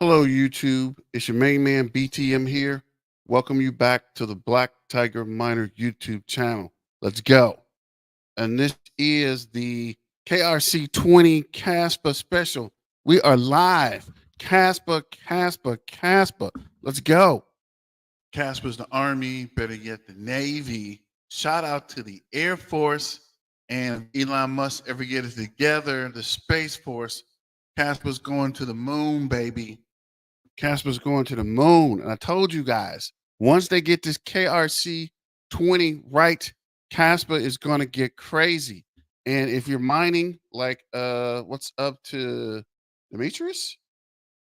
Hello, YouTube. It's your main man, BTM here. Welcome you back to the Black Tiger Miner YouTube channel. Let's go. And this is the KRC20 Kaspa special. We are live. Kaspa, Kaspa, Kaspa. Let's go. Kaspa's the Army, better yet, the Navy. Shout out to the Air Force. And if Elon Musk ever get it together, the Space Force. Kaspa's going to the moon, baby. Casper's going to the moon. And I told you guys, once they get this KRC 20 right, Casper is going to get crazy. And if you're mining, like, what's up to Demetrius?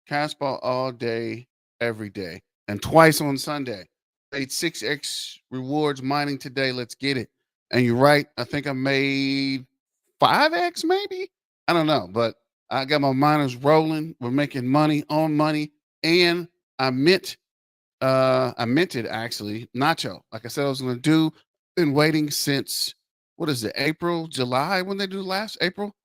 Casper all day, every day, and twice on Sunday. Made 6x rewards mining today. Let's get it. And you're right. I think I made 5x maybe. I don't know, but I got my miners rolling. We're making money on money. And I minted actually Nacho. Like I said, I was going to do. Been waiting since what is it, April, July when they do last April.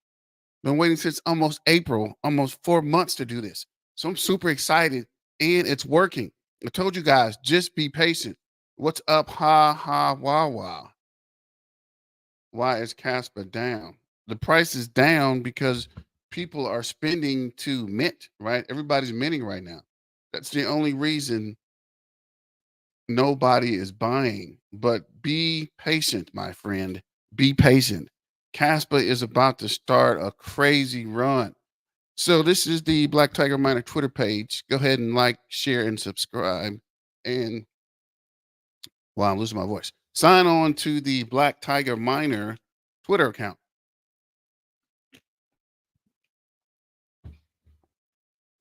Been waiting since almost April, almost 4 months to do this. So I'm super excited, and it's working. I told you guys, just be patient. What's up? Ha ha wah wah. Why is Casper down? The price is down because people are spending to mint, right? Everybody's minting right now. That's the only reason nobody is buying. But be patient, my friend. Be patient. Caspa is about to start a crazy run. So this is the Black Tiger Miner Twitter page. Go ahead and like, share, and subscribe. And wow, I'm losing my voice. Sign on to the Black Tiger Miner Twitter account.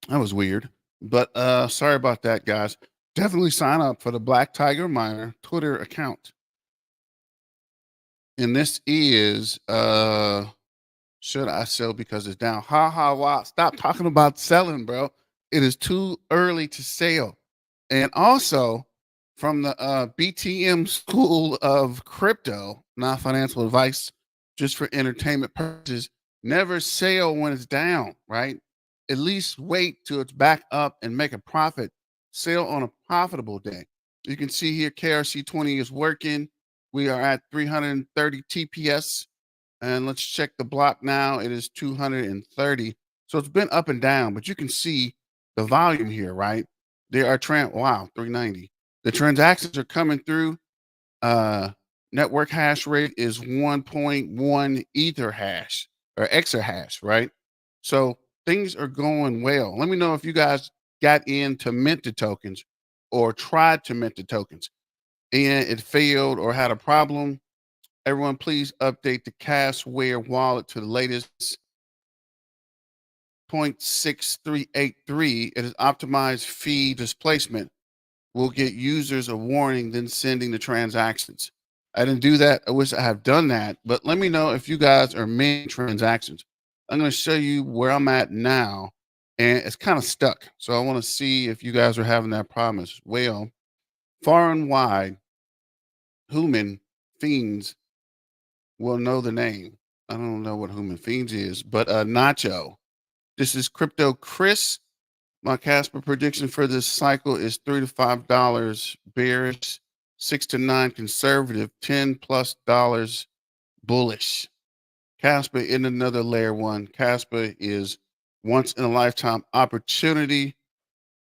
That was weird. But sorry about that, guys. Definitely sign up for the Black Tiger Miner Twitter account. And this is should I sell because it's down? Ha ha wow. Stop talking about selling, bro. It is too early to sell. And also from the BTM School of Crypto, not financial advice, just for entertainment purposes, never sell when it's down, right? At least wait till it's back up and make a profit. Sell on a profitable day. You can see here KRC20 is working. We are at 330 TPS. And let's check the block now. It is 230. So it's been up and down, but you can see the volume here, right? There are wow, 390. The transactions are coming through. Network hash rate is 1.1 ether hash or exahash, right? So things are going well. Let me know if you guys got into minted tokens or tried to mint the tokens and it failed or had a problem. Everyone, please update the Cashware wallet to the latest 0.6383. It is optimized fee displacement. Will get users a warning, then sending the transactions. I didn't do that. I wish I have done that, but let me know if you guys are making transactions. I'm going to show you where I'm at now, and it's kind of stuck. So I want to see if you guys are having that problem as well. Far and wide, human fiends will know the name. I don't know what human fiends is, but Nacho. This is Crypto Chris. My Casper prediction for this cycle is $3 to $5 bearish, 6 to 9 conservative, $10+ bullish. Casper in another layer one. Casper is once in a lifetime opportunity.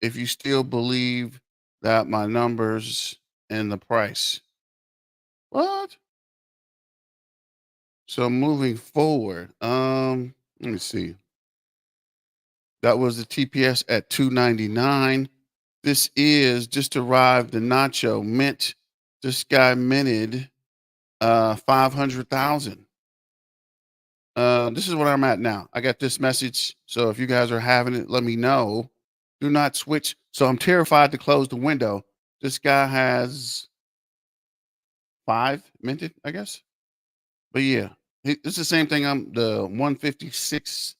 If you still believe that my numbers and the price. What? So moving forward, let me see. That was the TPS at 299. This is just arrived the Nacho mint. This guy minted 500,000. This is what I'm at now. I got this message. So if you guys are having it, let me know. Do not switch. So I'm terrified to close the window. This guy has 5 minted, I guess. But yeah, it's the same thing. I'm the 156.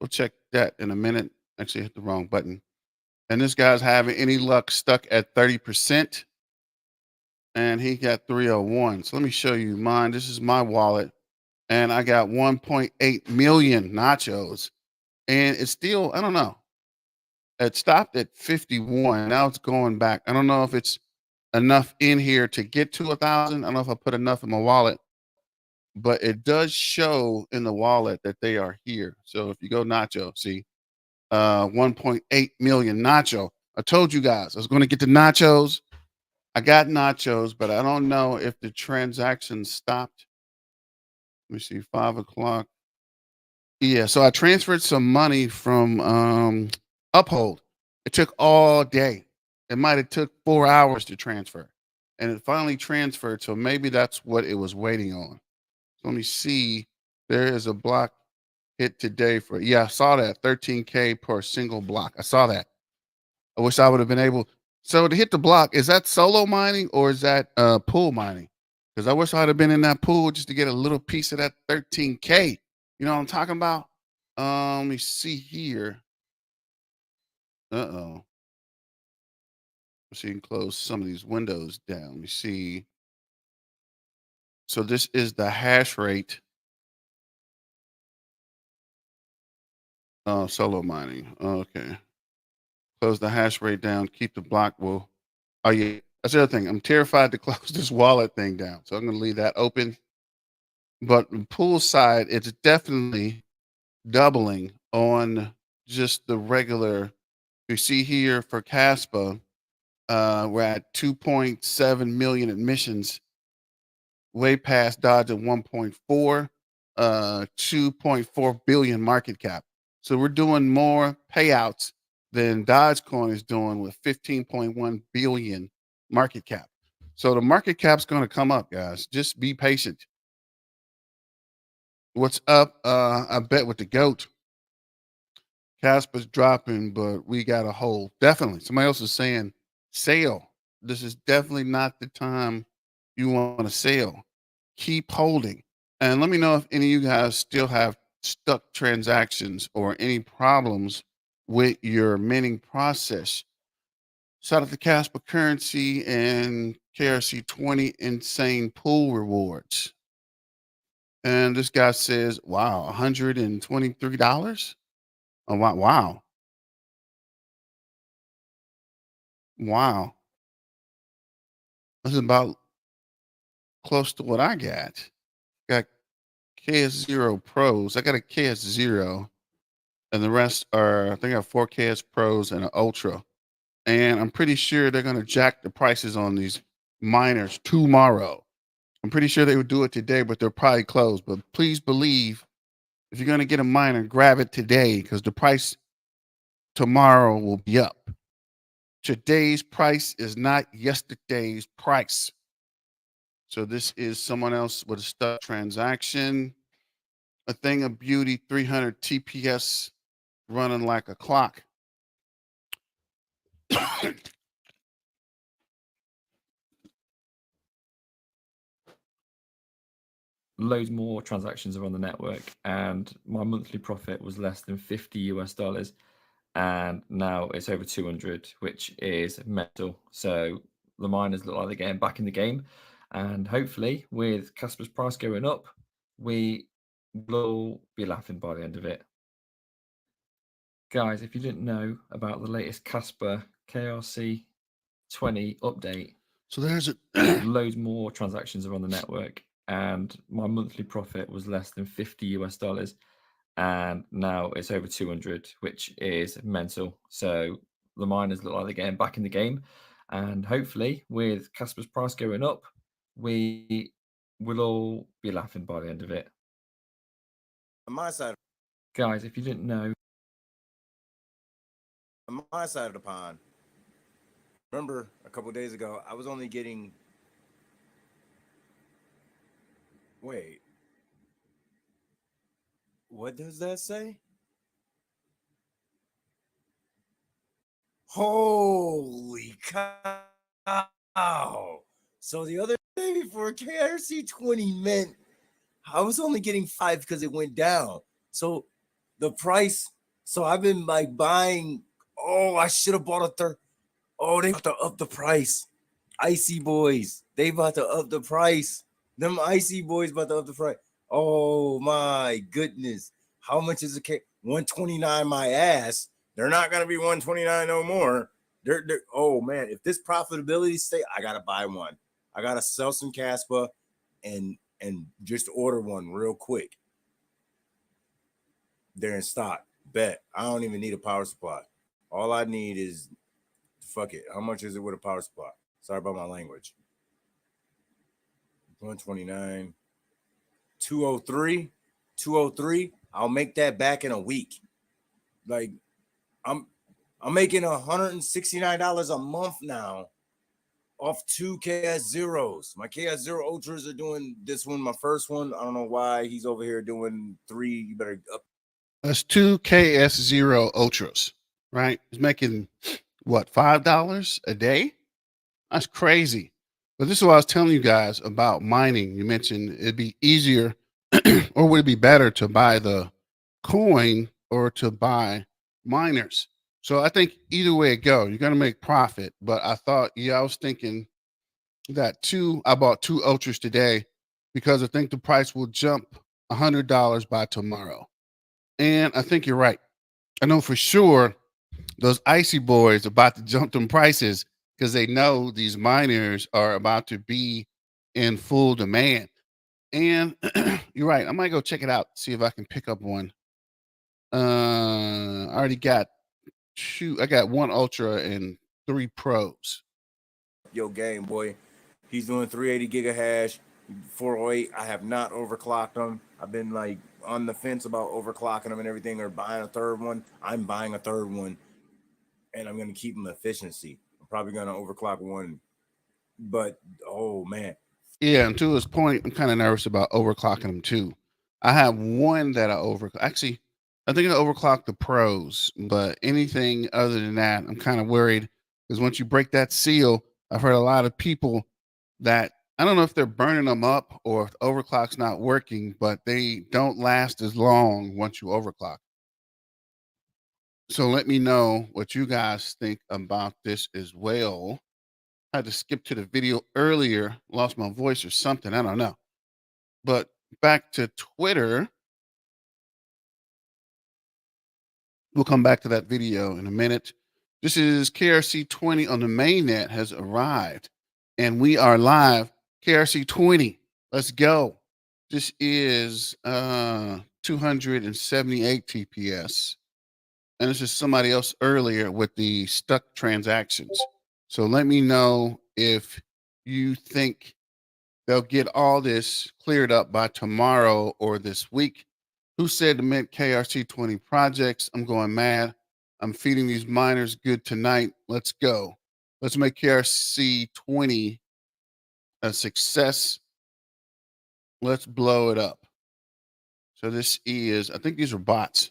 We'll check that in a minute. Actually hit the wrong button. And this guy's having any luck stuck at 30%. And he got 301. So let me show you mine. This is my wallet. And I got 1.8 million nachos. And it's still, I don't know. It stopped at 51. Now it's going back. I don't know if it's enough in here to get to 1,000. I don't know if I put enough in my wallet, but it does show in the wallet that they are here. So if you go Nacho, see, 1.8 million Nacho. I told you guys I was going to get the nachos. I got nachos, but I don't know if the transaction stopped. Let me see, 5 o'clock. Yeah, so I transferred some money from Uphold. It took all day. It might have took 4 hours to transfer, and it finally transferred. So maybe that's what it was waiting on. So let me see. There is a block hit today for, yeah, I saw that 13K per single block. I saw that. I wish I would have been able. So to hit the block, is that solo mining or is that pool mining? Because I wish I'd have been in that pool just to get a little piece of that 13K. You know what I'm talking about? Let me see here. Uh-oh. Let's see, close some of these windows down. Let me see. So this is the hash rate. Solo mining. Okay. Close the hash rate down. Keep the block. Well, oh yeah. That's the other thing. I'm terrified to close this wallet thing down. So I'm going to leave that open. But the pool side, it's definitely doubling on just the regular. You see here for Kaspa, we're at 2.7 million admissions, way past Dodge at 1.4, 2.4 billion market cap. So we're doing more payouts than Dogecoin is doing with 15.1 billion market cap. So the market cap's going to come up, guys. Just be patient. What's up? I bet with the GOAT. Casper's dropping, but we got a hold. Definitely. Somebody else is saying sell. This is definitely not the time you want to sell. Keep holding. And let me know if any of you guys still have stuck transactions or any problems with your minting process. Shout out to Kaspa Currency and KRC20 Insane Pool Rewards. And this guy says, wow, $123? Oh, wow. Wow. Wow. This is about close to what I got. Got KS0 Pros. I got a KS0, and the rest are, I think I have 4 KS Pros and an Ultra. And I'm pretty sure they're going to jack the prices on these miners tomorrow. I'm pretty sure they would do it today, but they're probably closed. But please believe if you're going to get a miner, grab it today because the price tomorrow will be up. Today's price is not yesterday's price. So this is someone else with a stuck transaction. A thing of beauty, 300 TPS running like a clock. Loads more transactions are on the network, and my monthly profit was less than $50, and now it's over 200, which is mental. So the miners look like they're getting back in the game, and hopefully with Kaspa's price going up, we will be laughing by the end of it. Guys, if you didn't know about the latest Kaspa KRC 20 update, so there's loads more transactions are on the network, and my monthly profit was less than $50, and now it's over 200, which is mental. So the miners look like they're getting back in the game, and hopefully with Kaspa's price going up, we will all be laughing by the end of it. On my side, guys, if you didn't know, on my side of the pond, remember a couple days ago, I was only getting. Wait, what does that say? Holy cow! So the other day for KRC 20 meant I was only getting 5 because it went down. So the price. So I've been like buying. Oh, I should have bought a third. Oh, they about to up the price. Icy boys, they about to up the price. Them icy boys about to up the price. Oh my goodness. How much is a K? 129 my ass. They're not going to be 129 no more. Oh man, if this profitability stay, I gotta buy one. I gotta sell some Kaspa and just order one real quick. They're in stock. Bet. I don't even need a power supply. All I need is fuck it. How much is it with a power supply? Sorry about my language. 129, 203, 203. I'll make that back in a week. Like I'm making $169 a month now off 2 KS zeros. My KS zero ultras are doing this one, my first one. I don't know why he's over here doing 3. You better up. That's 2 KS0 ultras, right? He's making what, $5 a day? That's crazy. But this is what I was telling you guys about mining. You mentioned it'd be easier or would it be better to buy the coin or to buy miners? So I think either way it go, you're gonna make profit. But I thought, I was thinking that I bought 2 ultras today because I think the price will jump $100 by tomorrow. And I think you're right. I know for sure those icy boys about to jump them prices because they know these miners are about to be in full demand. And you're right. I might go check it out, see if I can pick up one. I already got 2. I got 1 Ultra and 3 Pros. Yo, game boy. He's doing 380 gigahash, 408. I have not overclocked him. I've been like on the fence about overclocking them and everything or buying a third one. I'm buying a third one and I'm going to keep them efficiency. I'm probably going to overclock one. But, oh, man. Yeah, and to his point, I'm kind of nervous about overclocking them too. I have one that I actually, I think I overclocked the Pros, but anything other than that, I'm kind of worried because once you break that seal, I've heard a lot of people that I don't know if they're burning them up or if the overclock's not working, but they don't last as long once you overclock. So let me know what you guys think about this as well. I had to skip to the video earlier, lost my voice or something. I don't know. But back to Twitter. We'll come back to that video in a minute. This is KRC20 on the mainnet has arrived, and we are live. KRC20, let's go. This is 278 TPS, and this is somebody else earlier with the stuck transactions. So let me know if you think they'll get all this cleared up by tomorrow or this week. Who said to mint KRC20 projects? I'm going mad. I'm feeding these miners good tonight. Let's go. Let's make KRC20 a success. Let's blow it up. So this is, I think these are bots.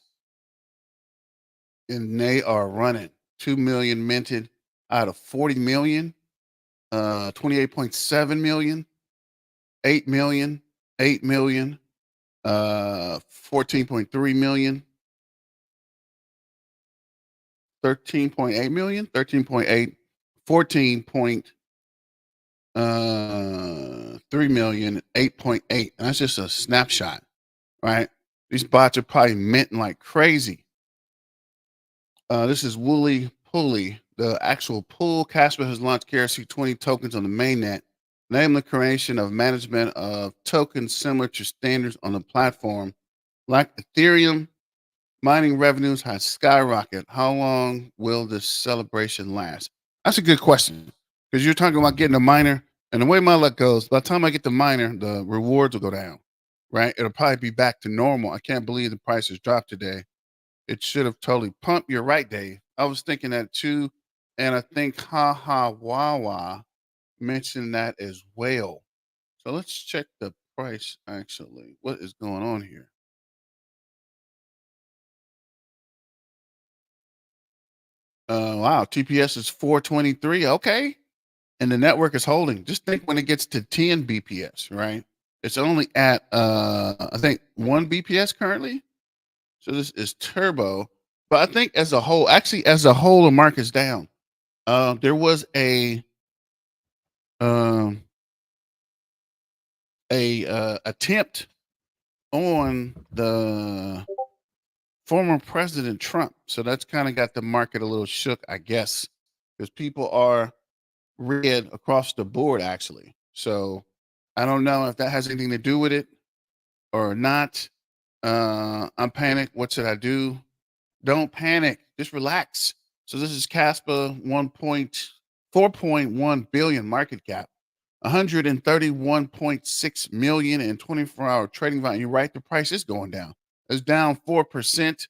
And they are running 2 million minted out of 40 million, 28.7 million, 8 million, 8 million, 14.3 million, 13.8 million, 13.8, 14.3 million, 8.8. And that's just a snapshot, right? These bots are probably minting like crazy. This is Wooly Pulley, the actual pool. Kaspa has launched KRC20 tokens on the mainnet. Name the creation of management of tokens similar to standards on the platform. Like Ethereum, mining revenues has skyrocketed. How long will this celebration last? That's a good question because you're talking about getting a miner, and the way my luck goes, by the time I get the miner, the rewards will go down, right? It'll probably be back to normal. I can't believe the prices dropped today. It should have totally pumped. You're right, Dave. I was thinking that too, and I think Wawa mentioned that as well. So let's check the price actually. What is going on here? Wow, TPS is 423. Okay. And the network is holding. Just think when it gets to 10 BPS, right? It's only at I think 1 BPS currently. So this is turbo. But I think as a whole, actually as a whole, the market's down. There was a attempt on the former President Trump. So that's kind of got the market a little shook, I guess, because people are red across the board, actually. So I don't know if that has anything to do with it or not. I'm panicked. What should I do? Don't panic. Just relax. So this is Kaspa 4.1 billion market cap, 131.6 million in 24-hour trading volume. You're right, the price is going down. It's down 4%.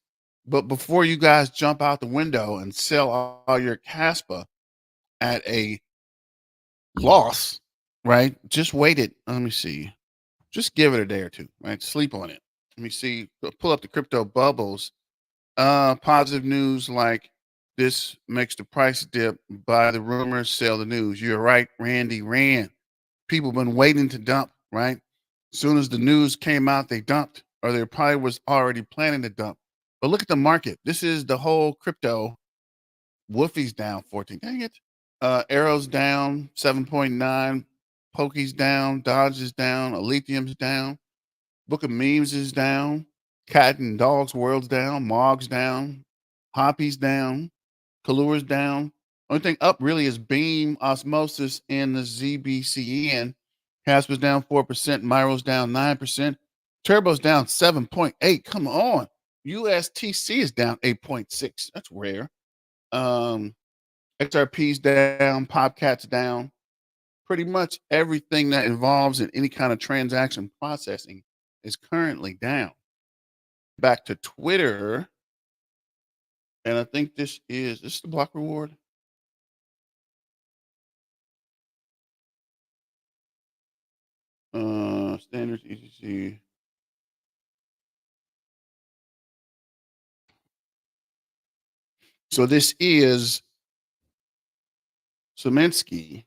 But before you guys jump out the window and sell all your Kaspa at a loss, right? Just wait it. Let me see. Just give it a day or two, right? Sleep on it. Let me see. Pull up the crypto bubbles. Positive news like this makes the price dip. Buy the rumors, sell the news. You're right, Randy ran. People been waiting to dump, right? As soon as the news came out, they dumped, or they probably was already planning to dump. But look at the market. This is the whole crypto. Woofy's down 14. Dang it. Arrow's down 7.9. Pokey's down. Dodge is down. Aletheum's down. Book of Memes is down. Cat and Dog's World's down. Mog's down. Hoppy's down. Kalua's down. Only thing up really is Beam, Osmosis, and the ZBCN. Casper's down 4%. Myro's down 9%. Turbo's down 7.8. Come on. USTC is down 8.6. That's rare. XRP's down. Popcat's down. Pretty much everything that involves in any kind of transaction processing is currently down. Back to Twitter. And I think this is the block reward. Standards ECC. So this is Saminsky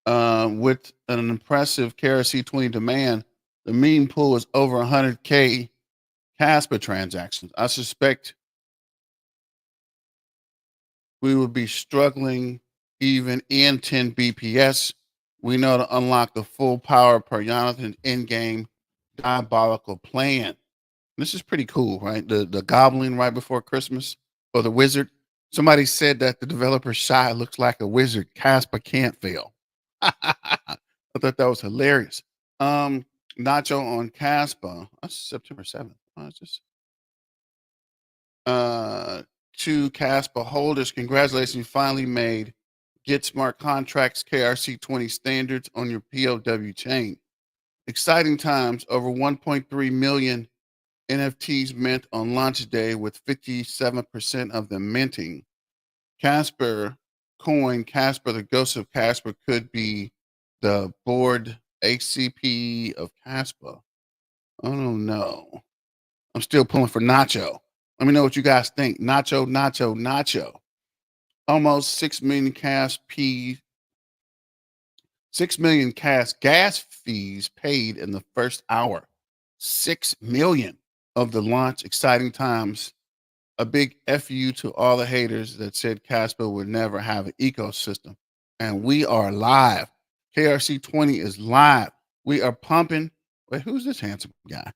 with an impressive KRC20 demand. The mean pool is over 100K Kaspa transactions. I suspect we would be struggling even in 10 BPS. We know to unlock the full power per Jonathan's in-game diabolical plan. This is pretty cool, right? The goblin right before Christmas, or the wizard. Somebody said that the developer Shy looks like a wizard. Kaspa can't fail. I thought that was hilarious. Nacho on Kaspa. That's September 7th. It's just to Kaspa holders, congratulations, you finally made Get Smart Contracts KRC20 standards on your POW chain. Exciting times. Over 1.3 million NFTs mint on launch day, with 57% of them minting. Kasper coin, Kasper, the ghost of Kasper, could be the board ACP of Kaspa. I don't know. I'm still pulling for Nacho. Let me know what you guys think. Nacho. Almost 6 million 6 million gas fees paid in the first hour. 6 million of the launch. Exciting times. A big FU to all the haters that said Kaspa would never have an ecosystem. And we are live. KRC20 is live. We are pumping. Wait, who's this handsome guy?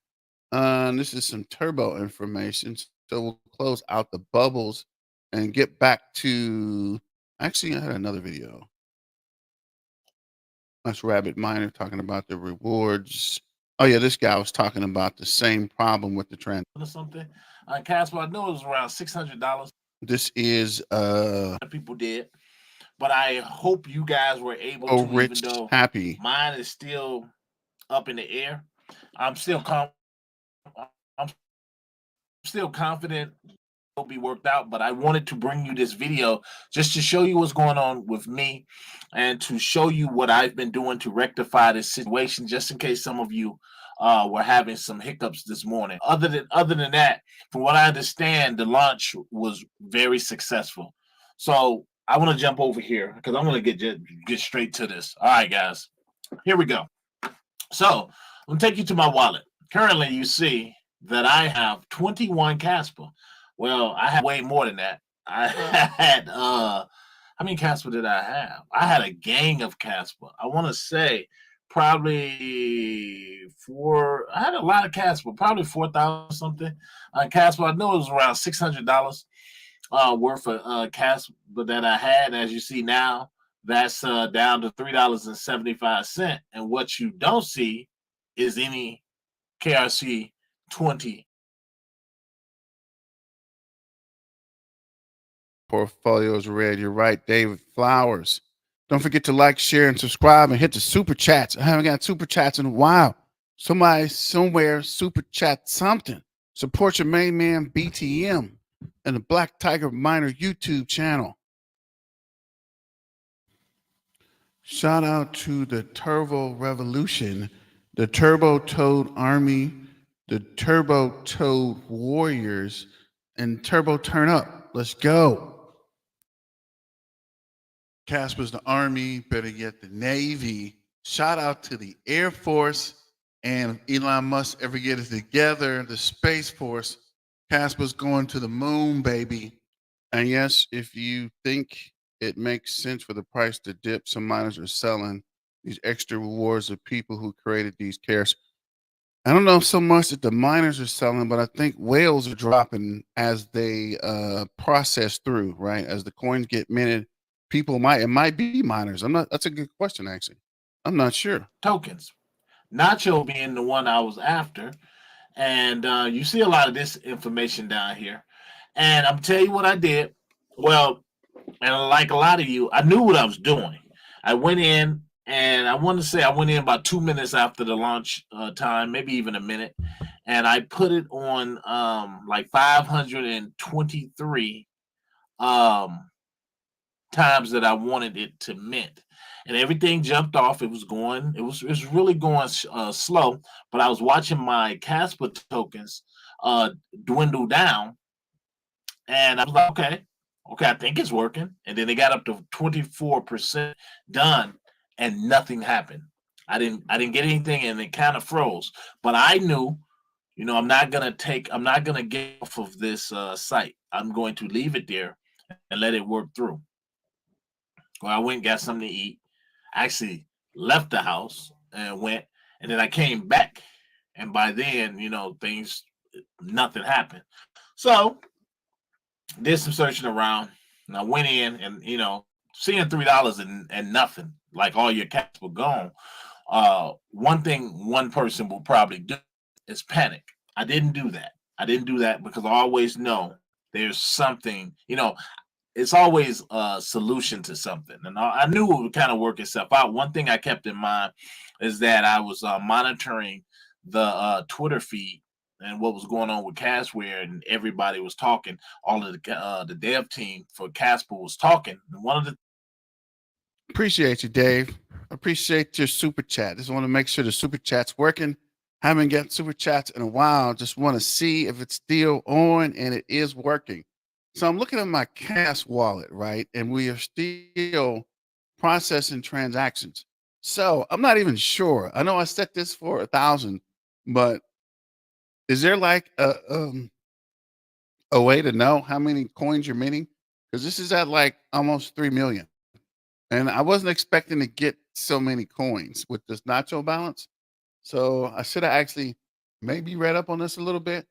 This is some turbo information. So we'll close out the bubbles and get back to. Actually, I had another video. That's Rabbit Miner talking about the rewards. Oh yeah, this guy was talking about the same problem with the trend. Or something. Kaspa, I know it was around $600. This is People did, but I hope you guys were able to. Rich, even though happy. Mine is still up in the air. I'm still confident it'll be worked out, but I wanted to bring you this video just to show you what's going on with me and to show you what I've been doing to rectify this situation, just in case some of you were having some hiccups this morning. Other than that, from what I understand, the launch was very successful. So I want to jump over here because I'm going to get straight to this. All right, guys, here we go. So I'm going to take you to my wallet. Currently, you see that I have 21 Kaspa. Well, I had way more than that. I had how many Kaspa did I have? I had a gang of Kaspa. I want to say probably I had a lot of Kaspa, probably 4,000 something on Kaspa. I know it was around $600 worth of Kaspa that I had. As you see now, that's down to $3.75. And what you don't see is any KRC 20 portfolios red. You're right, David Flowers. Don't forget to like, share, and subscribe, and hit the super chats. I haven't got super chats in a while. Somebody somewhere super chat something. Support your main man BTM and the Black Tiger Miner YouTube channel. Shout out to the Turbo Revolution, the Turbo Toad Army, the Turbo Toad Warriors, and Turbo Turn Up. Let's go. Kaspa's the Army, better yet the Navy. Shout out to the Air Force, and if Elon Musk ever get it together, the Space Force. Kaspa's going to the moon, baby. And yes, if you think it makes sense for the price to dip, some miners are selling these extra rewards of people who created these cares. I don't know so much that the miners are selling, but I think whales are dropping as they process through, right? As the coins get minted, it might be miners. That's a good question, actually. I'm not sure. tokens. Nacho being the one I was after. And you see a lot of this information down here. And I'm tell you what I did. Well, and like a lot of you, I knew what I was doing. I went in, and I want to say I went in about 2 minutes after the launch time, maybe even a minute, and I put it on like 523 times that I wanted it to mint, and everything jumped off. It was really going slow, but I was watching my Kaspa tokens dwindle down, and I was like, okay, I think it's working. And then they got up to 24% done, and nothing happened. I didn't get anything, and it kind of froze. But I knew, I'm not gonna get off of this site. I'm going to leave it there and let it work through. Well, I went and got something to eat. I actually left the house and went, and then I came back, and by then, nothing happened. So did some searching around, and I went in, and seeing $3 and nothing, like all your cash were gone. One thing one person will probably do is panic. I didn't do that. Because I always know there's something, it's always a solution to something. And I knew it would kind of work itself out. One thing I kept in mind is that I was monitoring the Twitter feed and what was going on with Cashware, and everybody was talking. All of the dev team for Kaspa was talking. And one of the Appreciate you, Dave. Appreciate your super chat. Just want to make sure the super chat's working. Haven't got super chats in a while. Just want to see if it's still on, and it is working. So I'm looking at my Cash wallet, right? And we are still processing transactions. So I'm not even sure. I know I set this for 1,000, but is there like a way to know how many coins you're minting? Because this is at like almost 3 million. And I wasn't expecting to get so many coins with this Nacho balance. So I should have actually maybe read up on this a little bit.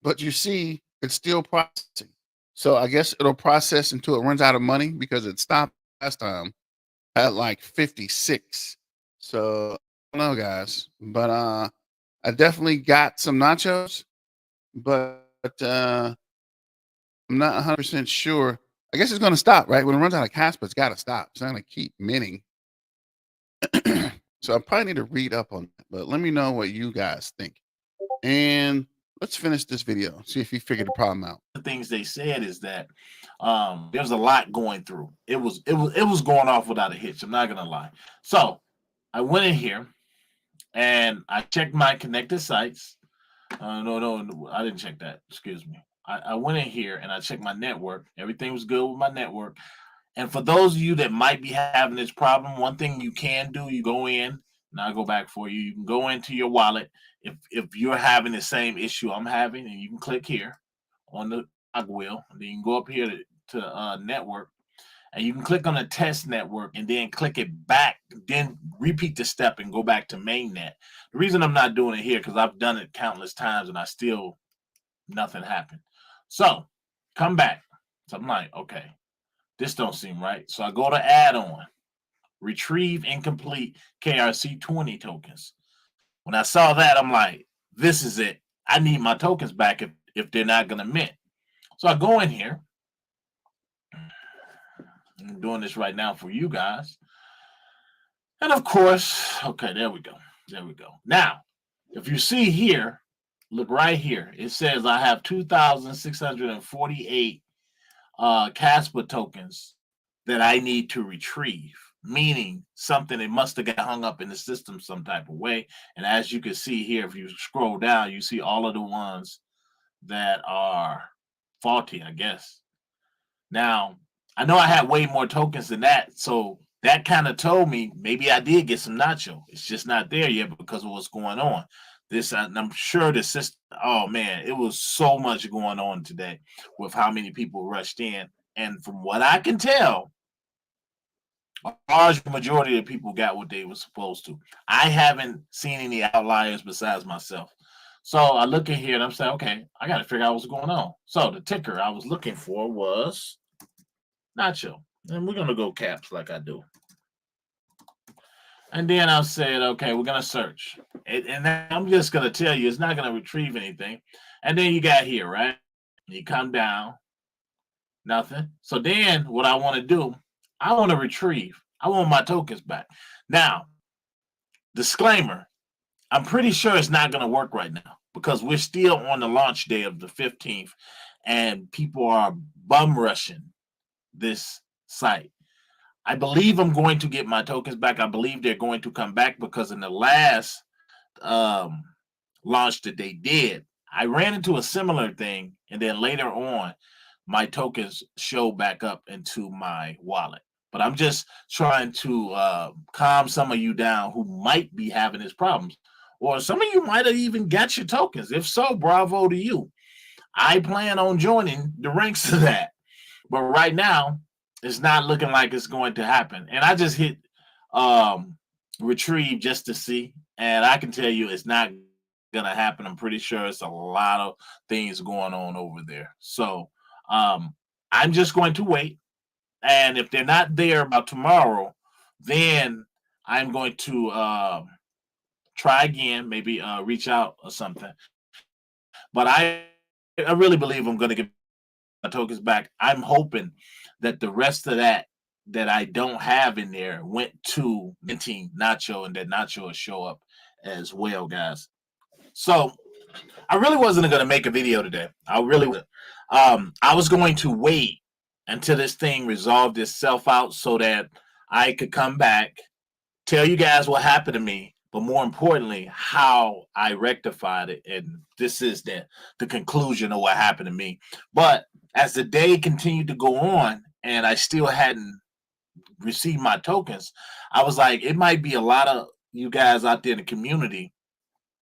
But you see, it's still processing. So I guess it'll process until it runs out of money, because it stopped last time at like 56. So I don't know, guys. But I definitely got some nachos, but I'm not 100% sure. I guess it's going to stop, right? When it runs out of Kaspa, it's got to stop. It's not going to keep minting. So I probably need to read up on that, but let me know what you guys think. And let's finish this video, see if you figured the problem out. The things they said is that there's a lot going through. It was going off without a hitch. I'm not gonna lie. So I went in here and I checked my connected sites. No, I didn't check that. Excuse me. I went in here and I checked my network. Everything was good with my network. And for those of you that might be having this problem, one thing you can do, you go in, and I'll go back for you. You can go into your wallet if you're having the same issue I'm having, and you can click here on the cog wheel, and then you can go up here to network, and you can click on the test network and then click it back, then repeat the step and go back to mainnet. The reason I'm not doing it here because I've done it countless times and I still nothing happened. So come back. So I'm like, okay, this don't seem right. So I go to add-on, retrieve incomplete KRC20 tokens. When I saw that, I'm like, this is it. I need my tokens back if they're not gonna mint. So I go in here. I'm doing this right now for you guys. And of course, okay, there we go. There we go. Now, if you see here, look right here. It says I have 2,648 Kaspa tokens that I need to retrieve, meaning something that must have got hung up in the system some type of way. And as you can see here, if you scroll down, you see all of the ones that are faulty, I guess. Now, I know I had way more tokens than that, so that kind of told me maybe I did get some nacho. It's just not there yet because of what's going on. This, I'm sure the system, oh man, it was so much going on today with how many people rushed in. And from what I can tell, a large majority of people got what they were supposed to. I haven't seen any outliers besides myself. So I look at here and I'm saying, okay, I got to figure out what's going on. So the ticker I was looking for was nacho. And we're going to go caps like I do. And then I said, okay, we're going to search. And then I'm just going to tell you, it's not going to retrieve anything. And then you got here, right? You come down, nothing. So then what I want to do, I want to retrieve. I want my tokens back. Now, disclaimer, I'm pretty sure it's not going to work right now because we're still on the launch day of the 15th and people are bum rushing this site. I believe I'm going to get my tokens back. I believe they're going to come back because in the last launch that they did, I ran into a similar thing. And then later on, my tokens show back up into my wallet. But I'm just trying to calm some of you down who might be having these problems. Or some of you might have even got your tokens. If so, bravo to you. I plan on joining the ranks of that. But right now, it's not looking like it's going to happen. And I just hit retrieve just to see. And I can tell you it's not going to happen. I'm pretty sure it's a lot of things going on over there. So I'm just going to wait. And if they're not there about tomorrow, then I'm going to try again, maybe reach out or something. But I really believe I'm going to get my tokens back. I'm hoping that the rest of that I don't have in there went to minting Nacho and that Nacho will show up as well, guys. So I really wasn't going to make a video today. I really would. I was going to wait until this thing resolved itself out so that I could come back, tell you guys what happened to me, but more importantly, how I rectified it. And this is the conclusion of what happened to me. But as the day continued to go on and I still hadn't received my tokens, I was like, it might be a lot of you guys out there in the community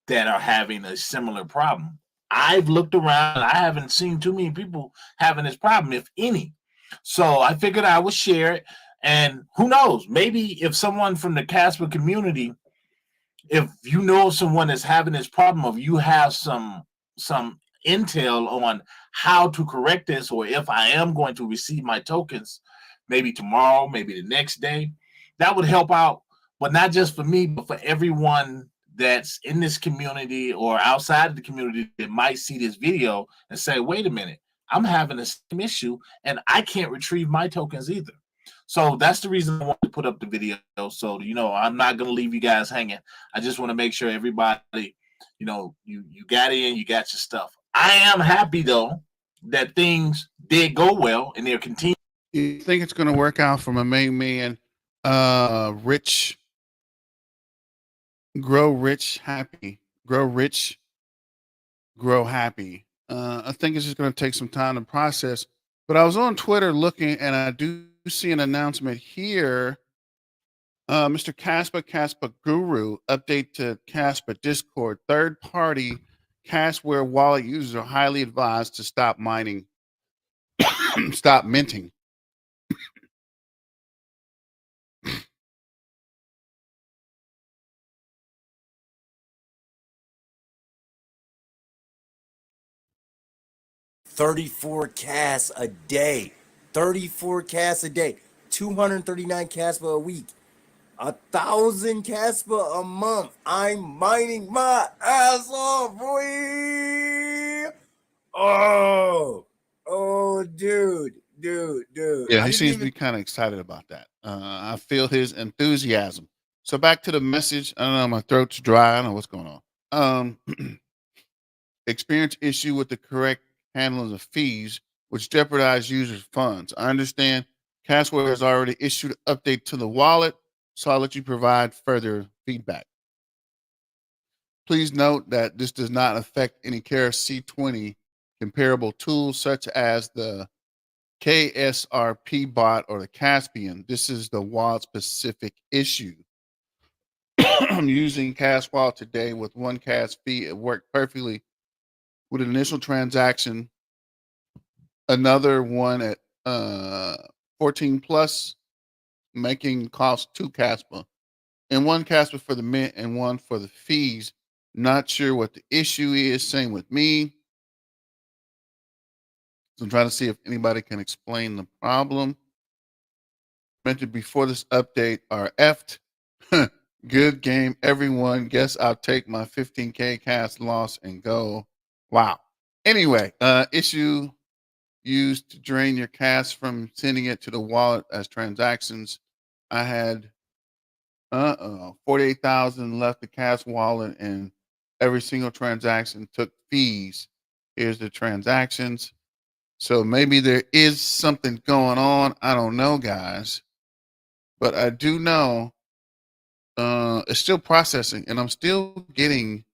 that are having a similar problem. I've looked around, I haven't seen too many people having this problem, if any. So I figured I would share it. And who knows, maybe if someone from the Kaspa community, if you know someone that's having this problem, or you have some intel on how to correct this, or if I am going to receive my tokens, maybe tomorrow, maybe the next day, that would help out. But not just for me, but for everyone that's in this community or outside of the community that might see this video and say, wait a minute, I'm having the same issue and I can't retrieve my tokens either. So that's the reason I want to put up the video. So, you know, I'm not going to leave you guys hanging. I just want to make sure everybody, you know, you got in, you got your stuff. I am happy, though, that things did go well and they're continuing. You think it's going to work out for my main man, Rich, grow rich, happy, grow rich, grow happy. I think it's just going to take some time to process. But I was on Twitter looking, and I do see an announcement here. Mr. Kaspa Guru, update to Kaspa Discord. Third-party Kasware wallet users are highly advised to stop mining, stop minting. 34 casts a day. 34 casts a day. 239 Kaspa a week. 1,000 Kaspa a month. I'm mining my ass off, boy. Oh, dude. Yeah, I he didn't seems to even. be kind of excited about that. I feel his enthusiasm. So back to the message. I don't know, my throat's dry. I don't know what's going on. Experience issue with the correct handling of fees, which jeopardize users' funds. I understand Cashware has already issued an update to the wallet, so I'll let you provide further feedback. Please note that this does not affect any KRC20 comparable tools such as the KSRP bot or the Caspian. This is the wallet specific issue. I'm using Cash Wallet today with one cash fee. It worked perfectly with an initial transaction. Another one at 14 plus, making cost 2 Caspa. And 1 Caspa for the mint and 1 for the fees. Not sure what the issue is. Same with me. So I'm trying to see if anybody can explain the problem. Mentioned before this update are effed. Good game, everyone. Guess I'll take my 15K cast loss and go. Wow. Anyway, issue used to drain your cash from sending it to the wallet as transactions. I had 48,000 left the cash wallet, and every single transaction took fees. Here's the transactions. So maybe there is something going on. I don't know, guys, but I do know it's still processing, and I'm still getting.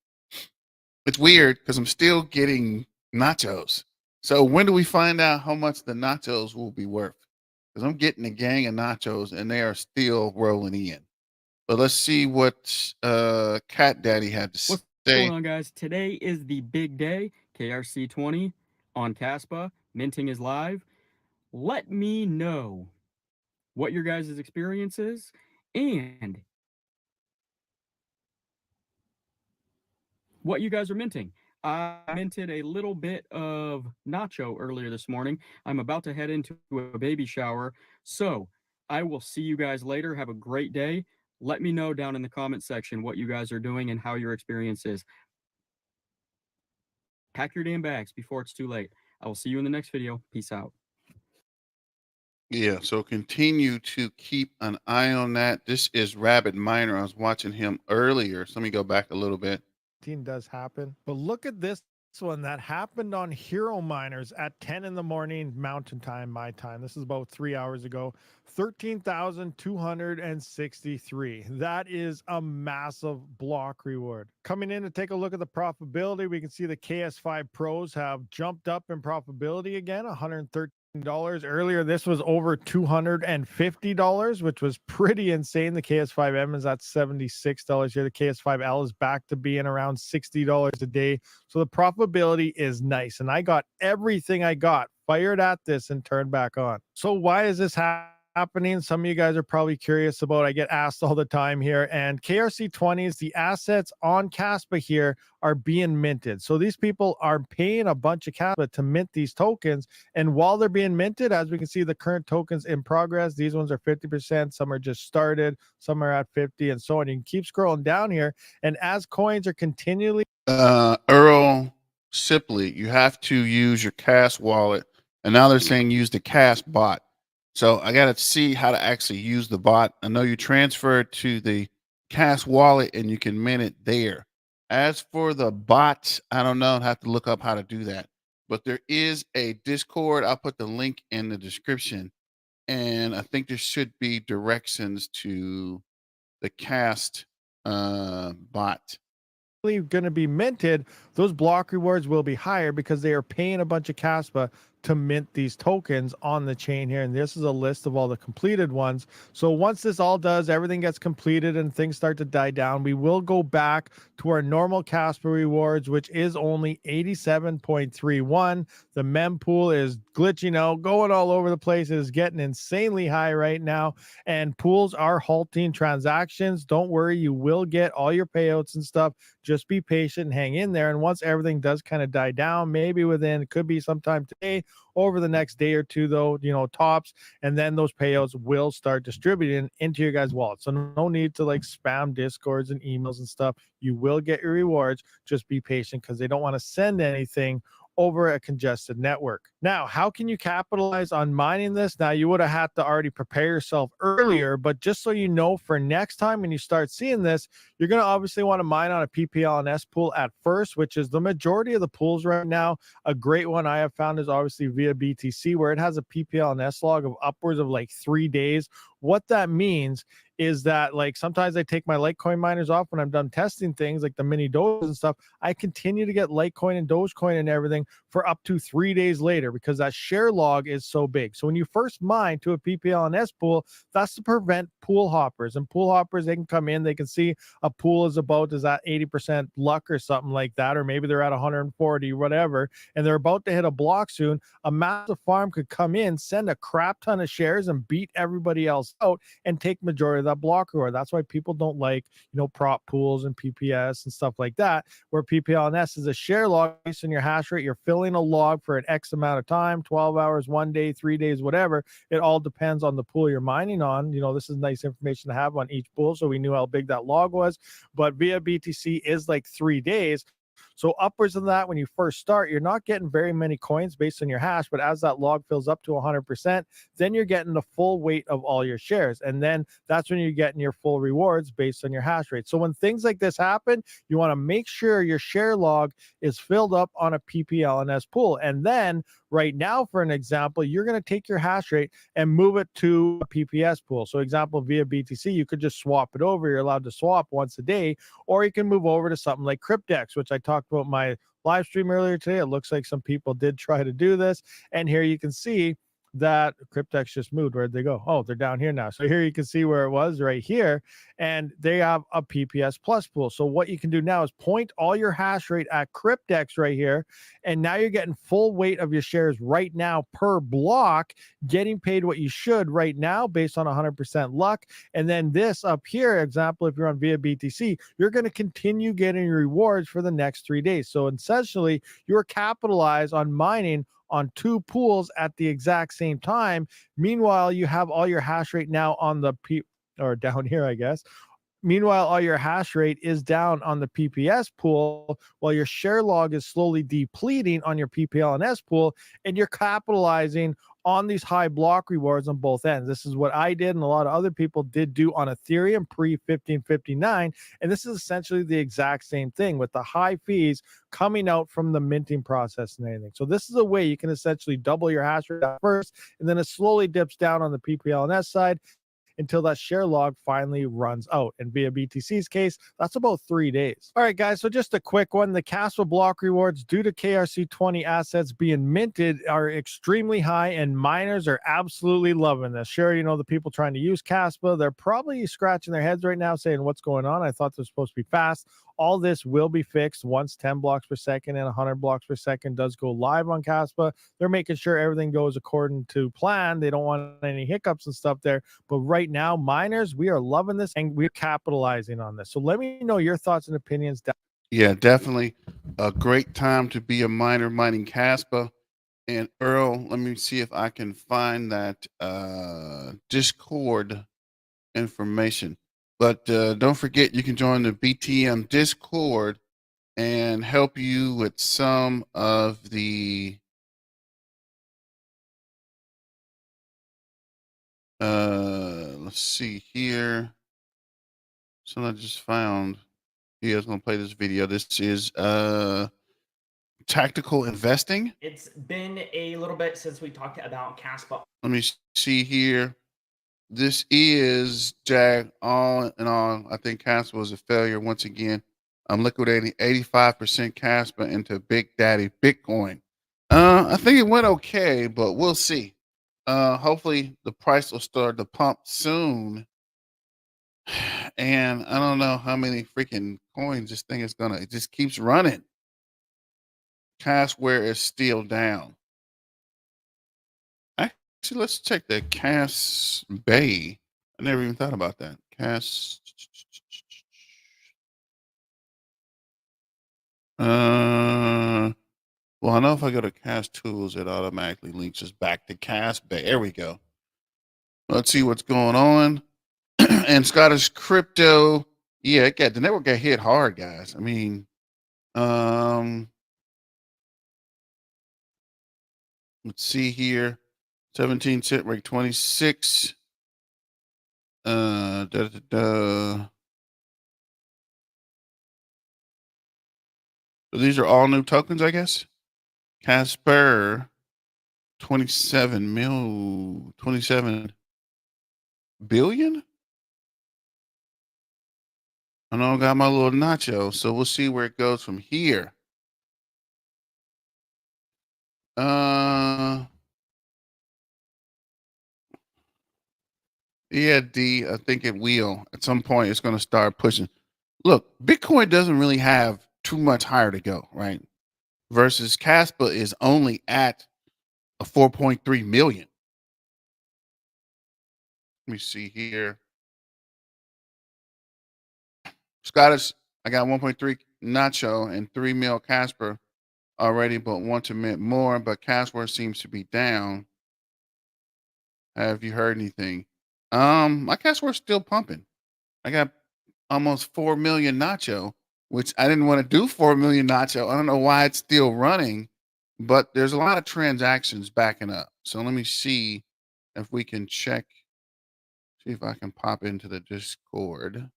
It's weird because I'm still getting nachos. So when do we find out how much the nachos will be worth? Because I'm getting a gang of nachos, and they are still rolling in. But let's see what Cat Daddy had to What's say. going on, guys? Today is the big day. KRC20 on Kaspa. Minting is live. Let me know what your guys' experience is and what you guys are minting. I minted a little bit of nacho earlier this morning. I'm about to head into a baby shower. So I will see you guys later. Have a great day. Let me know down in the comment section what you guys are doing and how your experience is. Pack your damn bags before it's too late. I will see you in the next video. Peace out. Yeah, so continue to keep an eye on that. This is Rabbit Miner. I was watching him earlier. So let me go back a little bit. Does happen. But look at this one that happened on Hero Miners at 10 in the morning Mountain Time, my time. This is about 3 hours ago. 13,263. That is a massive block reward. Coming in to take a look at the profitability, we can see the KS5 Pros have jumped up in profitability again, $113. Earlier this was over $250, which was pretty insane. The KS5M is at $76 here. The KS5L is back to being around $60 a day. So the profitability is nice, and I got everything I got fired at this and turned back on. So why is this happening? Some of you guys are probably curious about. I get asked all the time here, and KRC20s, the assets on Kaspa here are being minted. So these people are paying a bunch of Kaspa to mint these tokens, and while they're being minted, as we can see, the current tokens in progress, these ones are 50%, some are just started, some are at 50, and so on. You can keep scrolling down here, and as coins are continually Earl Sipley, you have to use your Cash wallet, and now they're saying use the Cash bot. So I got to see how to actually use the bot. I know you transfer it to the Cash wallet and you can mint it there. As for the bots, I don't know. I'll have to look up how to do that. But there is a Discord. I'll put the link in the description. And I think there should be directions to the Cast bot. going to be minted, those block rewards will be higher because they are paying a bunch of Kaspa to mint these tokens on the chain here. And this is a list of all the completed ones. So once this all does, everything gets completed and things start to die down, we will go back to our normal Kaspa rewards, which is only 87.31. The mempool is glitching out, going all over the place. It is getting insanely high right now, and pools are halting transactions. Don't worry, you will get all your payouts and stuff. Just be patient and hang in there. And once everything does kind of die down, maybe within, it could be sometime today, over the next day or two, though, tops, and then those payouts will start distributing into your guys' wallet. So no need to like spam discords and emails and stuff. You will get your rewards. Just be patient, because they don't want to send anything over a congested network. Now, how can you capitalize on mining this? Now, you would have had to already prepare yourself earlier, but just so you know, for next time when you start seeing this, you're going to obviously want to mine on a PPLNS pool at first, which is the majority of the pools right now. A great one I have found is obviously via BTC, where it has a PPLNS log of upwards of like 3 days. What that means is that, like, sometimes I take my Litecoin miners off when I'm done testing things like the mini Doge and stuff. I continue to get Litecoin and Dogecoin and everything for up to 3 days later, because that share log is so big. So when you first mine to a PPLNS pool, that's to prevent pool hoppers. And pool hoppers, they can come in, they can see a pool is at 80% luck or something like that, or maybe they're at 140, whatever, and they're about to hit a block soon. A massive farm could come in, send a crap ton of shares, and beat everybody else out and take majority of that block reward. That's why people don't like, prop pools and PPS and stuff like that, where PPLNS is a share log based on your hash rate. You're filling a log for an X amount of time, 12 hours, 1 day, 3 days, whatever. It all depends on the pool you're mining on. This is nice information to have on each pool, so we knew how big that log was. But via BTC is like 3 days. So upwards of that, when you first start, you're not getting very many coins based on your hash, but as that log fills up to 100%, then you're getting the full weight of all your shares. And then that's when you're getting your full rewards based on your hash rate. So when things like this happen, you want to make sure your share log is filled up on a PPLNS pool. And then right now, for an example, you're going to take your hash rate and move it to a PPS pool. So example, via BTC, you could just swap it over. You're allowed to swap once a day, or you can move over to something like Cryptex, which I talked about my live stream earlier today. It looks like some people did try to do this. And here you can see that Cryptex just moved. Where'd they go? Oh, they're down here now. So here you can see where it was right here, and they have a PPS plus pool. So what you can do now is point all your hash rate at Cryptex right here, and now you're getting full weight of your shares right now per block, getting paid what you should right now based on 100% luck. And then this up here, example, if you're on via BTC, you're going to continue getting rewards for the next 3 days. So essentially, you're capitalized on mining on 2 pools at the exact same time. Meanwhile, you have all your hash rate now on the or down here, I guess. Meanwhile, all your hash rate is down on the PPS pool, while your share log is slowly depleting on your PPLNS pool, and you're capitalizing on these high block rewards on both ends. This is what I did, and a lot of other people did do on Ethereum pre-1559, and this is essentially the exact same thing with the high fees coming out from the minting process and anything. So this is a way you can essentially double your hash rate at first, and then it slowly dips down on the PPLNS side until that share log finally runs out. And via BTC's case, that's about 3 days. All right, guys, so just a quick one. The Kaspa block rewards due to KRC20 assets being minted are extremely high, and miners are absolutely loving this. Sure, the people trying to use Kaspa, they're probably scratching their heads right now saying, what's going on? I thought they're supposed to be fast. All this will be fixed once 10 blocks per second and 100 blocks per second does go live on Kaspa. They're making sure everything goes according to plan. They don't want any hiccups and stuff there. But right now, miners, we are loving this and we're capitalizing on this. So let me know your thoughts and opinions. Yeah, definitely a great time to be a miner mining Kaspa. And Earl, let me see if I can find that Discord information. But don't forget, you can join the BTM Discord and help you with some of the let's see here. So I just found. I was gonna play this video. This is tactical investing. It's been a little bit since we talked about Kaspa. Let me see here. This is Jag. All in all, I think Kaspa was a failure once again. I'm liquidating 85% Kaspa into Big Daddy Bitcoin. I think it went okay, but we'll see. Hopefully the price will start to pump soon. And I don't know how many freaking coins this thing is gonna. It just keeps running. Kaspa is still down. Actually, let's check the Cass Bay. I never even thought about that. Cass. Well, I know if I go to Cass Tools, it automatically links us back to Cass Bay. There we go. Let's see what's going on. And Scottish crypto, yeah, the network got hit hard, guys. I mean, let's see here. 17 cent rate 26. So these are all new tokens, I guess. Kasper 27 billion. I know I got my little nacho, so we'll see where it goes from here. Yeah, D, I think it will. At some point, it's going to start pushing. Look, Bitcoin doesn't really have too much higher to go, right? Versus Kaspa is only at a 4.3 million. Let me see here. Scottish, I got 1.3 Nacho and 3 mil Casper already, but want to mint more. But Casper seems to be down. Have you heard anything? My Casper is still pumping. I got almost 4 million Nacho, which I didn't want to do 4 million Nacho. I don't know why it's still running, but there's a lot of transactions backing up. So let me see if we can check. See if I can pop into the Discord.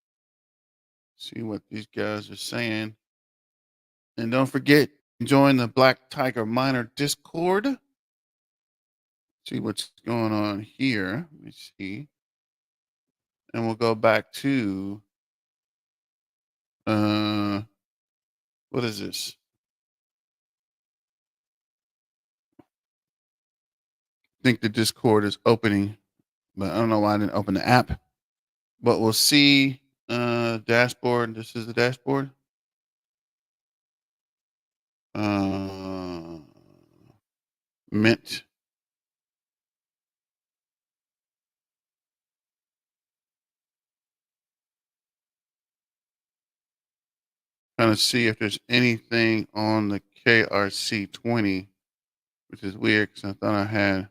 See what these guys are saying. And don't forget, join the Black Tiger Miner Discord. See what's going on here. Let me see. And we'll go back to what is this? I think the Discord is opening, but I don't know why I didn't open the app. But we'll see dashboard. This is the dashboard. Mint. Trying to see if there's anything on the KRC20, which is weird because I thought I had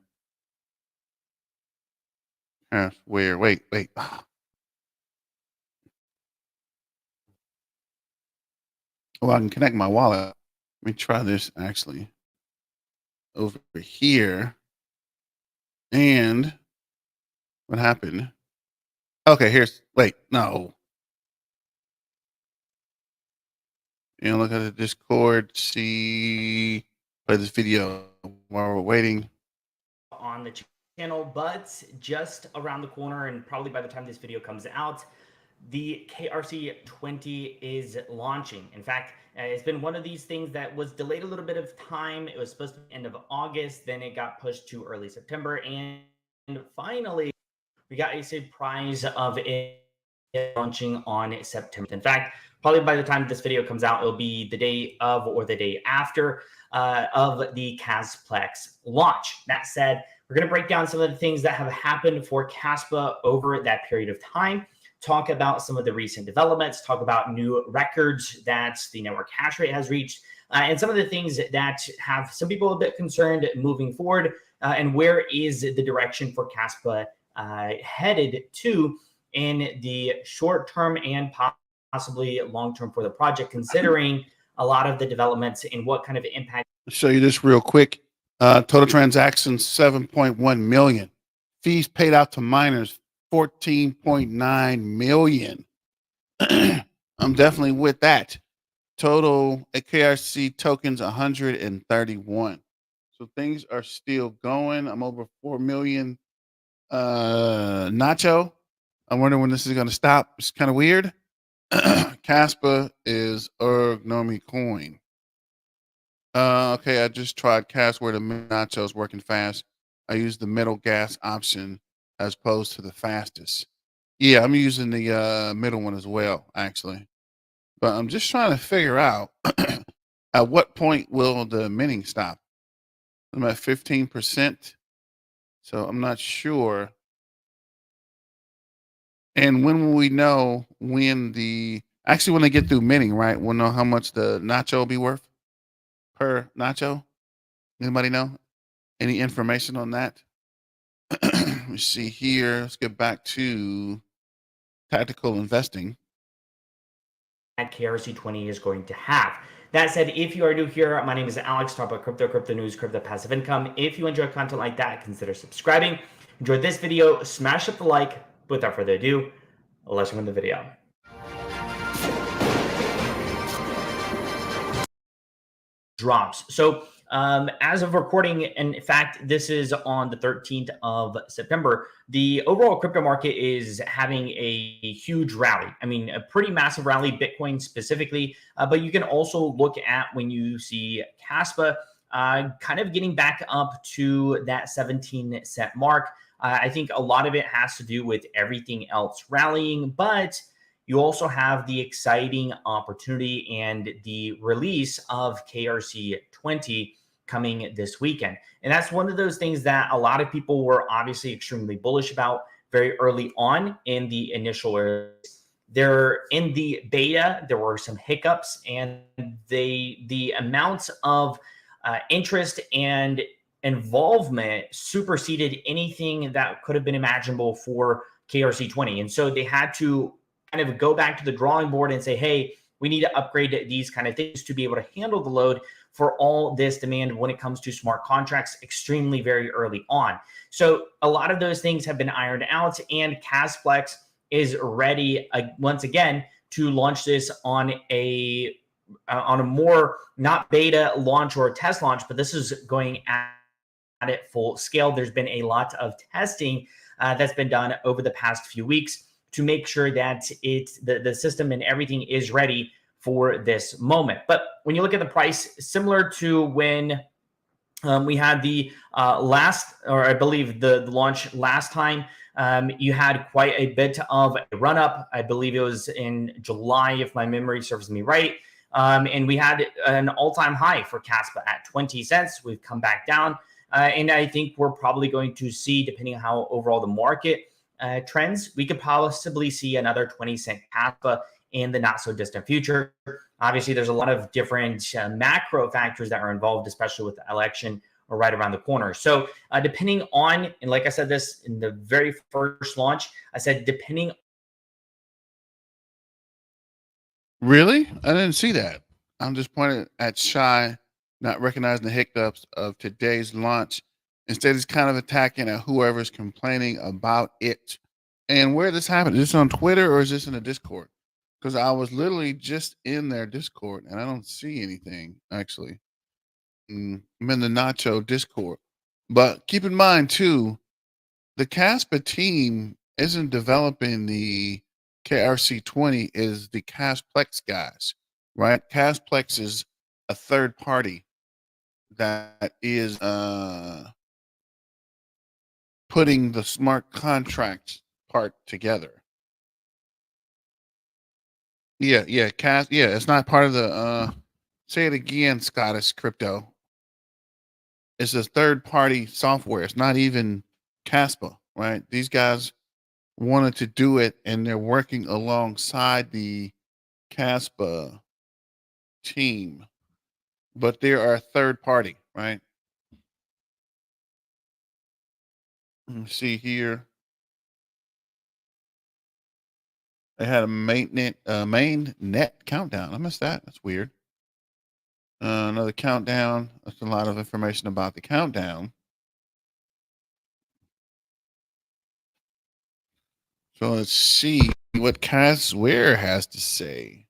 where. Wait. Oh, I can connect my wallet. Let me try this actually over here. And what happened? Okay, no. Look at the Discord, play this video while we're waiting. On the channel, but just around the corner, and probably by the time this video comes out, the KRC20 is launching. In fact, it's been one of these things that was delayed a little bit of time. It was supposed to be end of August, then it got pushed to early September, and finally we got a surprise of it launching on September. In fact, probably by the time this video comes out, it'll be the day of or the day after of the Kasplex launch. That said, we're going to break down some of the things that have happened for Kaspa over that period of time, talk about some of the recent developments, talk about new records that the network hash rate has reached, and some of the things that have some people a bit concerned moving forward, and where is the direction for Kaspa headed to in the short term and possibly long term for the project, considering a lot of the developments and what kind of impact. I'll show you this real quick. Total transactions 7.1 million. Fees paid out to miners 14.9 million. I'm definitely with that. Total KRC tokens 131. So things are still going. I'm over 4 million. Nacho, I wonder when this is going to stop. It's kind of weird. Kaspa is Ergonomy coin. Okay, I just tried Cas where the Nacho is working fast. I used the metal gas option as opposed to the fastest. Yeah, I'm using the middle one as well, actually. But I'm just trying to figure out at what point will the minting stop? I'm at 15%. So I'm not sure. And when will we know when when they get through minting, right? We'll know how much the nacho will be worth per nacho. Anybody know? Any information on that? Let me see here. Let's get back to tactical investing. That KRC20 is going to have. That said, if you are new here, my name is Alex, talk about crypto news, crypto passive income. If you enjoy content like that, consider subscribing. Enjoyed this video, smash up the like. Without further ado, let's run the video. Drops. So as of recording, in fact, this is on the 13th of September, the overall crypto market is having a huge rally. I mean, a pretty massive rally, Bitcoin specifically, but you can also look at when you see Kaspa kind of getting back up to that 17-cent mark. I think a lot of it has to do with everything else rallying, but you also have the exciting opportunity and the release of KRC20 coming this weekend. And that's one of those things that a lot of people were obviously extremely bullish about very early on in the initial release. There in the beta, there were some hiccups, and the amounts of interest and involvement superseded anything that could have been imaginable for KRC20. And so they had to kind of go back to the drawing board and say, hey, we need to upgrade these kind of things to be able to handle the load for all this demand when it comes to smart contracts extremely very early on. So a lot of those things have been ironed out, and Kasplex is ready once again to launch this on a more not beta launch or a test launch, but this is going at it full scale. There's been a lot of testing that's been done over the past few weeks to make sure that the system and everything is ready for this moment. But when you look at the price, similar to when we had the I believe the launch last time, you had quite a bit of a run up. I believe it was in July, if my memory serves me right. And we had an all-time high for Kaspa at 20 cents. We've come back down. And I think we're probably going to see, depending on how overall the market trends, we could possibly see another 20-cent Kaspa in the not so distant future. Obviously, there's a lot of different macro factors that are involved, especially with the election or right around the corner. So depending on, and like I said this in the very first launch, I said depending. Really? I didn't see that. I'm just pointing at Shy not recognizing the hiccups of today's launch. Instead, he's kind of attacking at whoever's complaining about it. And where this happened, is this on Twitter or is this in the Discord? Because I was literally just in their Discord and I don't see anything, actually. I'm in the Nacho Discord. But keep in mind, too, the Kaspa team isn't developing the KRC20, is the Kasplex guys, right? Kasplex is a third party that is putting the smart contracts part together. Yeah, it's not part of the say it again, Scottish crypto. It's a third party software. It's not even Kaspa, right? These guys wanted to do it and they're working alongside the Kaspa team, but they are a third party, right? Let me see here. They had a main net countdown. I missed that. That's weird. Another countdown. That's a lot of information about the countdown. So let's see what Casware has to say.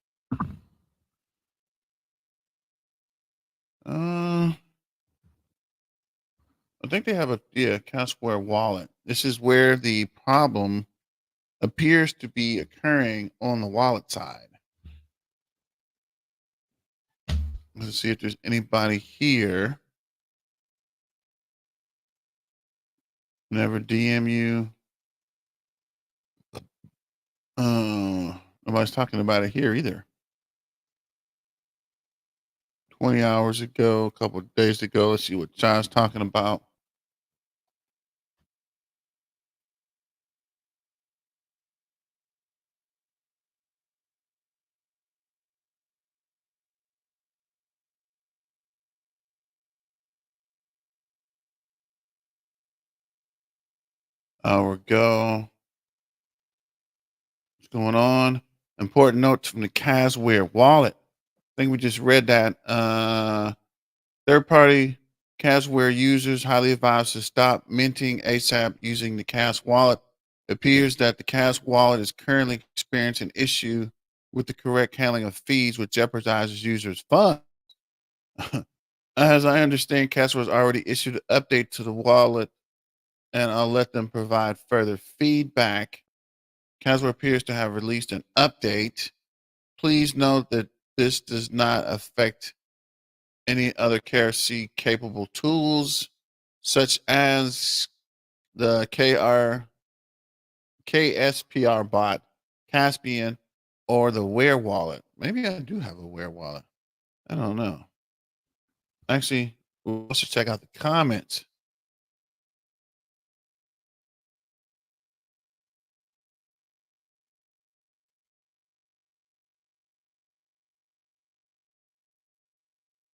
I think they have a Casware wallet. This is where the problem appears to be occurring on the wallet side. Let's see if there's anybody here. Never DM you. Nobody's talking about it here either. 20 hours ago, a couple of days ago. Let's see what John's talking about. Our go. What's going on? Important notes from the Casware wallet. I think we just read that. Third-party Casware users highly advised to stop minting ASAP using the Cas wallet. It appears that the Cas wallet is currently experiencing an issue with the correct handling of fees, which jeopardizes users' funds. As I understand, Casware has already issued an update to the wallet, and I'll let them provide further feedback. Casware appears to have released an update. Please note that this does not affect any other KRC capable tools, such as the KSPR bot, Caspian, or the Ware wallet. Maybe I do have a Ware wallet. I don't know. Actually, we'll also check out the comments.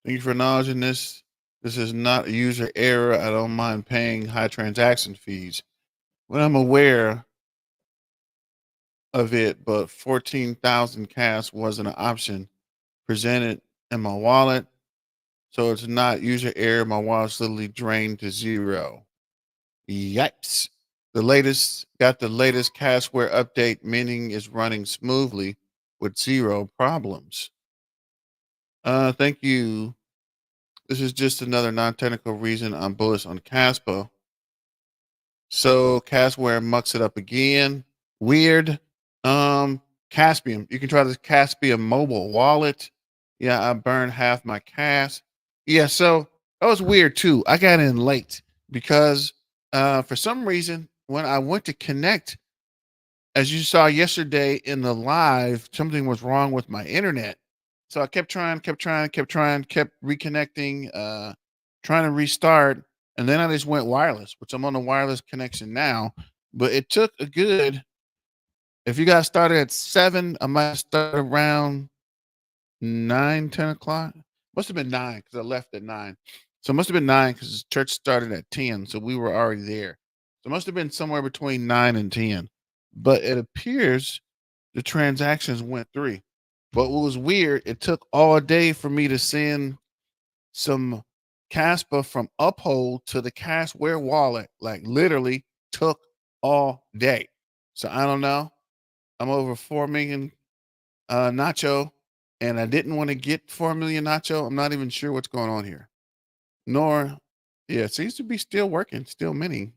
Thank you for acknowledging this. This is not a user error. I don't mind paying high transaction fees. When I'm aware of it, but 14,000 CAS wasn't an option presented in my wallet. So it's not user error. My wallet's literally drained to zero. Yikes. The latest Casware update, meaning is running smoothly with zero problems. Thank you. This is just another non-technical reason I'm bullish on Kaspa. So Casware mucks it up again. Weird. Caspian. You can try this Caspian mobile wallet. Yeah, I burned half my cash. Yeah, so that was weird too. I got in late because for some reason when I went to connect, as you saw yesterday in the live, something was wrong with my internet. So I kept trying, kept reconnecting, trying to restart, and then I just went wireless, which I'm on a wireless connection now. But it took a good, if you guys started at 7, I might start around 9, 10 o'clock. Must have been 9 because I left at 9. So it must have been 9 because church started at 10. So we were already there. So it must have been somewhere between 9 and 10. But it appears the transactions went through. But what was weird, it took all day for me to send some Kaspa from Uphold to the Casware wallet. Like literally took all day. So I don't know. I'm over 4 million nacho, and I didn't want to get 4 million nacho. I'm not even sure what's going on here. Nor, yeah, it seems to be still working, still minting.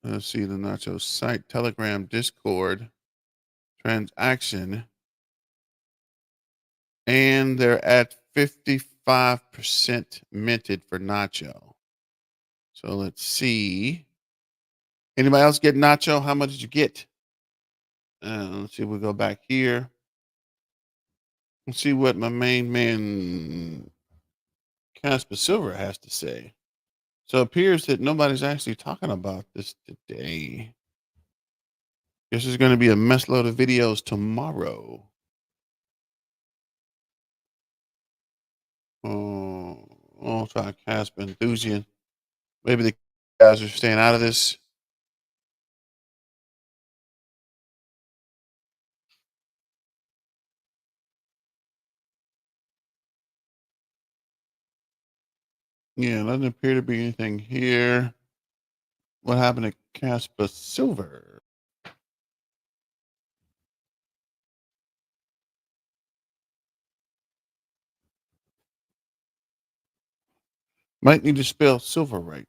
Let's see the nacho site, Telegram, Discord, transaction, and they're at 55% minted for nacho. So let's see. Anybody else get nacho? How much did you get? Let's see. We'll go back here. Let's see what my main man Kaspa Silver has to say. So it appears that nobody's actually talking about this today. This is going to be a mess load of videos tomorrow. I'll try Kaspa Enthusiast. Maybe the guys are staying out of this. Yeah, doesn't appear to be anything here. What happened to Kaspa Silver? Might need to spell silver right.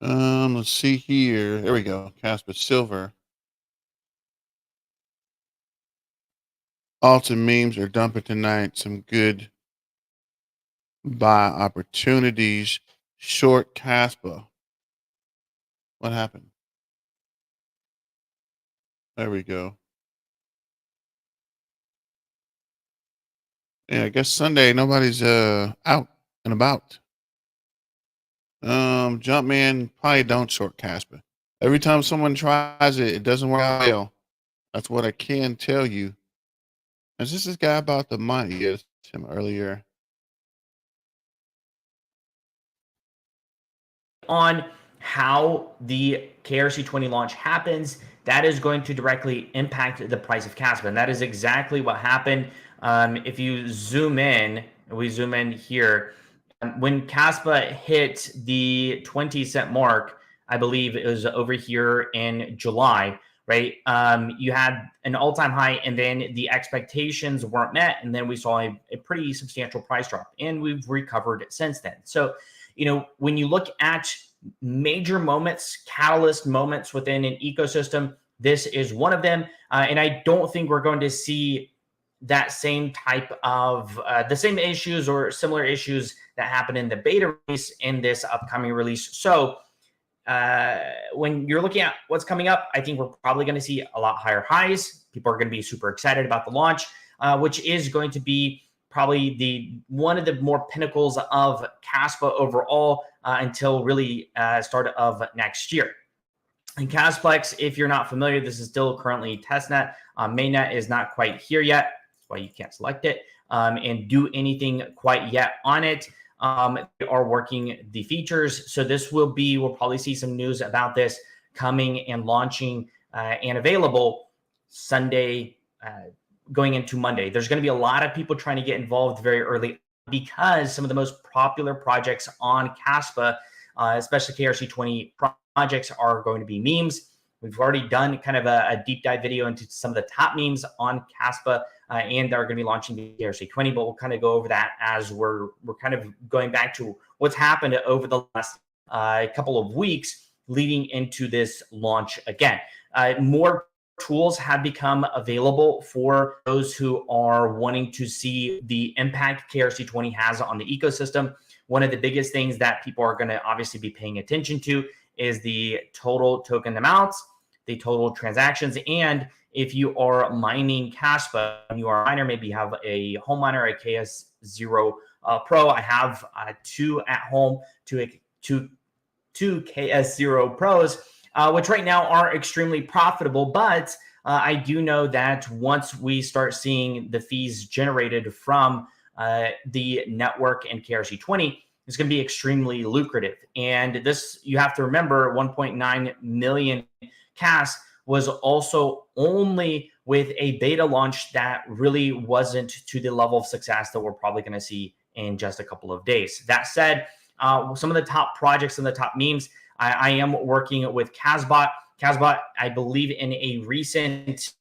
Let's see here. There we go. Kaspa Silver. Alts and memes are dumping tonight. Some good buy opportunities. Short Kaspa. What happened? There we go. Yeah, I guess Sunday nobody's out and about. Jumpman, probably don't short Kaspa. Every time someone tries it, it doesn't work out well. That's what I can tell you. Is this guy about the money? Yes, him earlier. on how the KRC20 launch happens, that is going to directly impact the price of Kaspa. And that is exactly what happened. If you zoom in, we zoom in here, when Kaspa hit the 20-cent mark, I believe it was over here in July, right? You had an all-time high, and then the expectations weren't met, and then we saw a pretty substantial price drop, and we've recovered since then. So, when you look at major moments, catalyst moments within an ecosystem, this is one of them. And I don't think we're going to see that same type of the same issues or similar issues that happen in the beta release in this upcoming release. So when you're looking at what's coming up, I think we're probably going to see a lot higher highs. People are going to be super excited about the launch, which is going to be probably one of the more pinnacles of Kaspa overall until really start of next year. And Kasplex, if you're not familiar, this is still currently testnet. Mainnet is not quite here yet. That's why you can't select it and do anything quite yet on it. They are working the features. So this we'll probably see some news about this coming and launching and available Sunday, going into Monday. There's going to be a lot of people trying to get involved very early because some of the most popular projects on Kaspa, especially KRC20 projects, are going to be memes. We've already done kind of a deep dive video into some of the top memes on Kaspa, and they're going to be launching the KRC20, but we'll kind of go over that as we're kind of going back to what's happened over the last couple of weeks leading into this launch again. More tools have become available for those who are wanting to see the impact KRC20 has on the ecosystem. One of the biggest things that people are going to obviously be paying attention to is the total token amounts, the total transactions, and if you are mining Kaspa, you are a miner, maybe you have a home miner, a KS0 Pro. I have two at home, two KS0 Pros, which right now are extremely profitable. But I do know that once we start seeing the fees generated from the network and KRC20, it's going to be extremely lucrative. And this, you have to remember, 1.9 million Kas was also only with a beta launch that really wasn't to the level of success that we're probably going to see in just a couple of days. That said, some of the top projects and the top memes, I am working with Kasbot. Kasbot, I believe, in a recent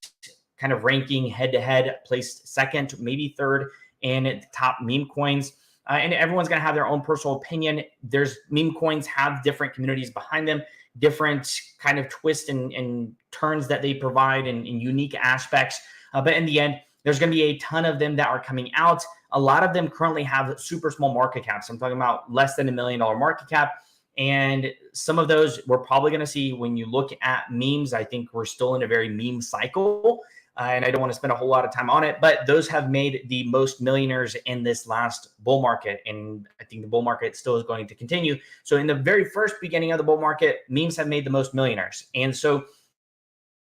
kind of ranking head-to-head, placed second, maybe third in top meme coins. And everyone's going to have their own personal opinion. There's meme coins have different communities behind them, different kind of twists and turns that they provide and unique aspects. But in the end, there's going to be a ton of them that are coming out. A lot of them currently have super small market caps. I'm talking about less than $1 million market cap. And some of those we're probably going to see when you look at memes. I think we're still in a very meme cycle. And I don't want to spend a whole lot of time on it, but those have made the most millionaires in this last bull market. And I think the bull market still is going to continue. So in the very first beginning of the bull market, memes have made the most millionaires. And so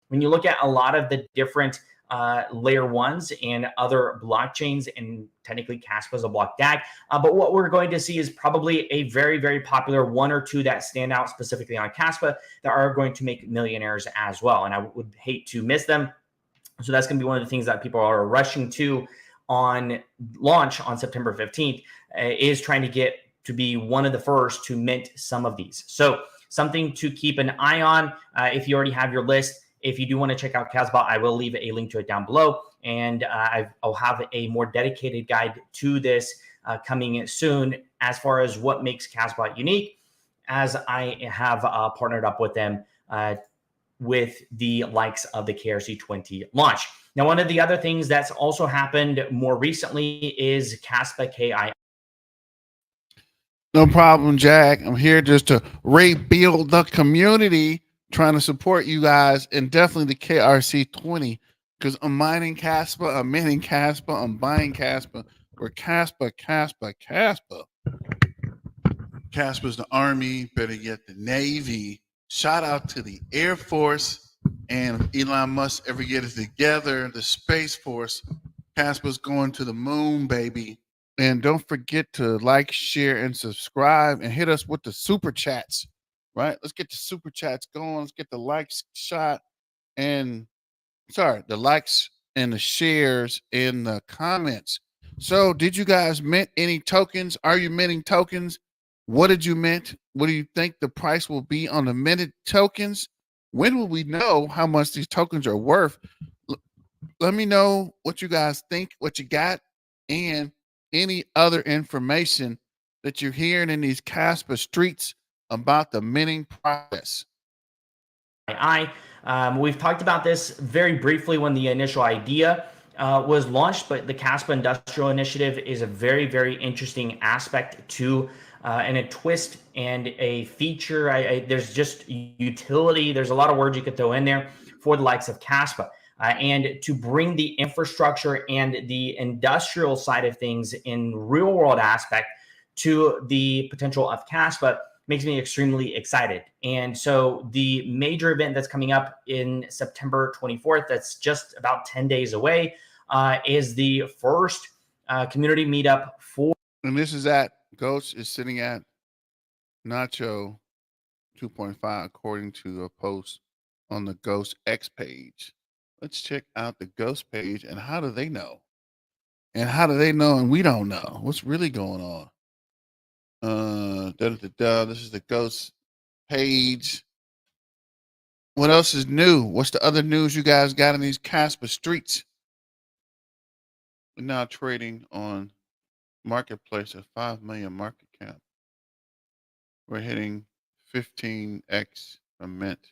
when you look at a lot of the different layer ones and other blockchains, and technically Kaspa is a block DAG, but what we're going to see is probably a very, very popular one or two that stand out specifically on Kaspa that are going to make millionaires as well. And I would hate to miss them. So that's going to be one of the things that people are rushing to on launch on September 15th, is trying to get to be one of the first to mint some of these. So something to keep an eye on if you already have your list. If you do want to check out Kasbot, I will leave a link to it down below. And I'll have a more dedicated guide to this coming soon as far as what makes Kasbot unique, as I have partnered up with them with the likes of the KRC20 launch. Now, one of the other things that's also happened more recently is Kaspa KI. No problem, Jack. I'm here just to rebuild the community, trying to support you guys, and definitely the KRC20, because I'm mining Kaspa, I'm minting Kaspa, I'm buying Kaspa. We're Kaspa. Kaspa's the Army, better yet the Navy. Shout out to the Air Force, and if Elon Musk ever get it together, the Space Force. Kaspa's going to the moon, baby. And don't forget to like, share, and subscribe, and hit us with the super chats. Right? Let's get the super chats going. Let's get the likes shot, and the likes and the shares in the comments. So, did you guys mint any tokens? Are you minting tokens? What did you mint? What do you think the price will be on the minted tokens? When will we know how much these tokens are worth? Let me know what you guys think, what you got, and any other information that you're hearing in these Kaspa streets about the minting process. We've talked about this very briefly when the initial idea was launched, but the Kaspa Industrial Initiative is a very, very interesting aspect to and a twist and a feature. There's just utility. There's a lot of words you could throw in there for the likes of Kaspa. And to bring the infrastructure and the industrial side of things in real world aspect to the potential of Kaspa makes me extremely excited. And so the major event that's coming up in September 24th, that's just about 10 days away, is the first community meetup for. And this is at Ghost is sitting at Nacho 2.5, according to a post on the Ghost X page. Let's check out the Ghost page. And how do they know? And how do they know and we don't know? What's really going on? This is the Ghost page. What else is new? What's the other news you guys got in these Kaspa streets? We're now trading on marketplace at 5 million market cap. We're hitting 15x from mint.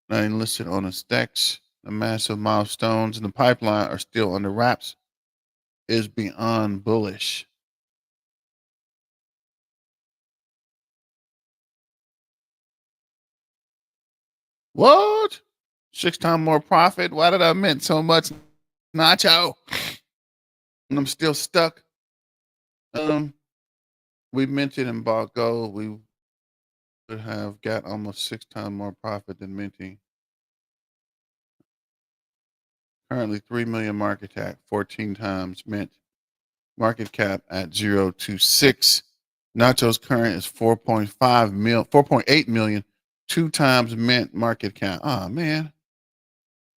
Now listed on the stacks. The massive milestones in the pipeline are still under wraps. Is beyond bullish. What? 6 times more profit? Why did I mint so much, Nacho? And I'm still stuck. We minted and bought gold. We would have got almost 6 times more profit than minting. Currently 3 million market cap, 14 times mint. Market cap at 0.26. Nacho's current is 4.8 million, 2 times mint market cap. Oh man.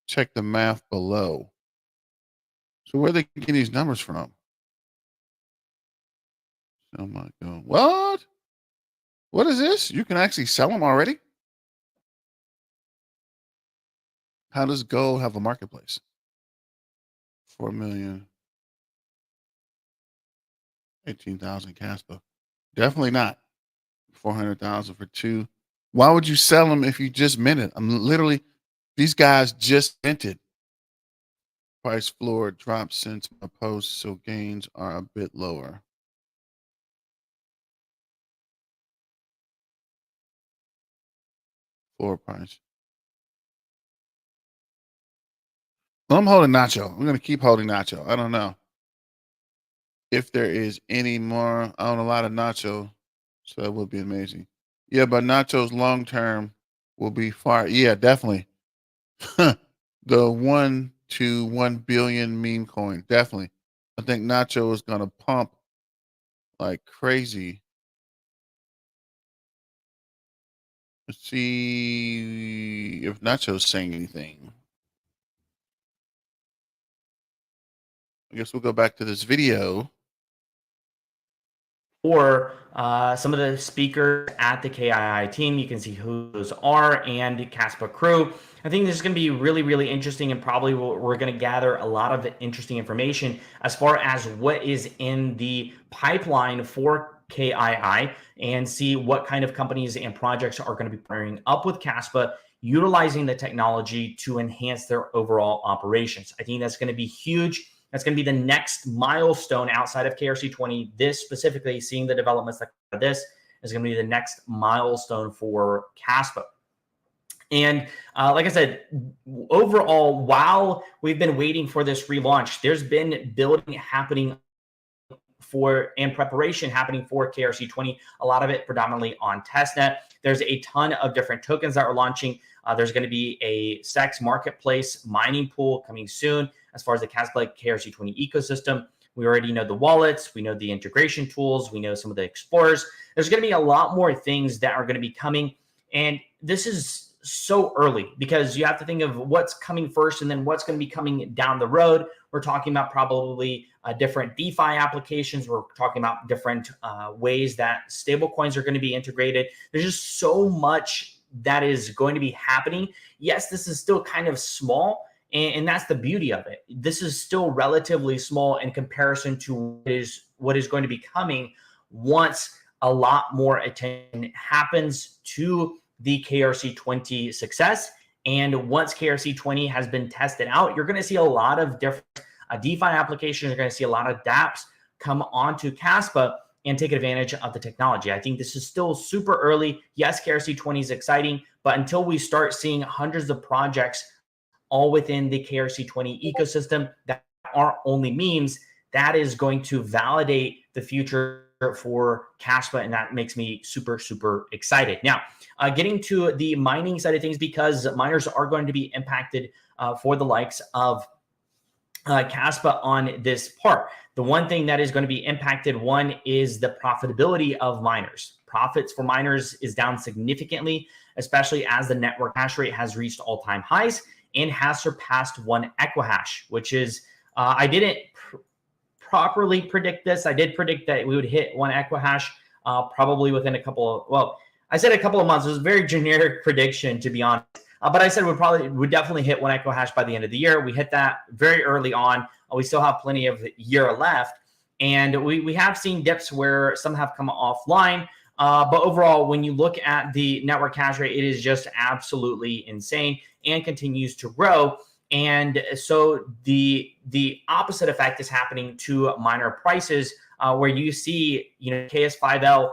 Check the math below. So where are they getting these numbers from? Oh my God. What? What is this? You can actually sell them already? How does gold have a marketplace? 4 million. 18,000 Kaspa. Definitely not. 400,000 for 2. Why would you sell them if you just minted? I'm literally, these guys just minted. Price floor dropped since my post, so gains are a bit lower. Floor price. Well, I'm holding Nacho. I'm going to keep holding Nacho. I don't know if there is any more. I own a lot of Nacho, so that would be amazing. Yeah, but Nacho's long term will be far. Yeah, definitely. The 1 to 1 billion meme coin. Definitely. I think Nacho is going to pump like crazy. Let's see if Nacho's saying anything. I guess we'll go back to this video. Or some of the speakers at the KII team. You can see who those are and the Kaspa crew. I think this is going to be really, really interesting, and probably we're going to gather a lot of interesting information as far as what is in the pipeline for KII and see what kind of companies and projects are going to be partnering up with Kaspa, utilizing the technology to enhance their overall operations. I think that's going to be huge. That's going to be the next milestone outside of KRC20. This specifically, seeing the developments like this, is going to be the next milestone for Kaspa. And like I said, overall, while we've been waiting for this relaunch, there's been building happening for and preparation happening for KRC20. A lot of it predominantly on testnet. There's a ton of different tokens that are launching. There's going to be a SEX marketplace mining pool coming soon as far as the Kaspa KRC20 ecosystem. We already know the wallets. We know the integration tools. We know some of the explorers. There's going to be a lot more things that are going to be coming. And this is so early because you have to think of what's coming first and then what's going to be coming down the road. We're talking about probably different DeFi applications. We're talking about different ways that stable coins are going to be integrated. There's just so much that is going to be happening. Yes, this is still kind of small, and that's the beauty of it. This is still relatively small in comparison to what is going to be coming once a lot more attention happens to the KRC20 success. And once KRC20 has been tested out, you're going to see a lot of different DeFi applications. You're going to see a lot of dApps come onto Kaspa and take advantage of the technology. I think this is still super early. Yes, KRC20 is exciting, but until we start seeing hundreds of projects all within the KRC20 ecosystem that aren't only memes, that is going to validate the future for Kaspa, and that makes me super, super excited. Now, getting to the mining side of things, because miners are going to be impacted for the likes of Kaspa on this part. The one thing that is going to be impacted, one, is the profitability of miners. Profits for miners is down significantly, especially as the network hash rate has reached all-time highs and has surpassed 1 equihash, which is, I didn't properly predict this. I did predict that we would hit 1 equihash probably within a couple of, well, I said a couple of months. It was a very generic prediction, to be honest. But I said would definitely hit 1 equihash by the end of the year. We hit that very early on. We still have plenty of year left. And we have seen dips where some have come offline. But overall, when you look at the network hash rate, it is just absolutely insane and continues to grow. And so the opposite effect is happening to miner prices, where you see, KS5L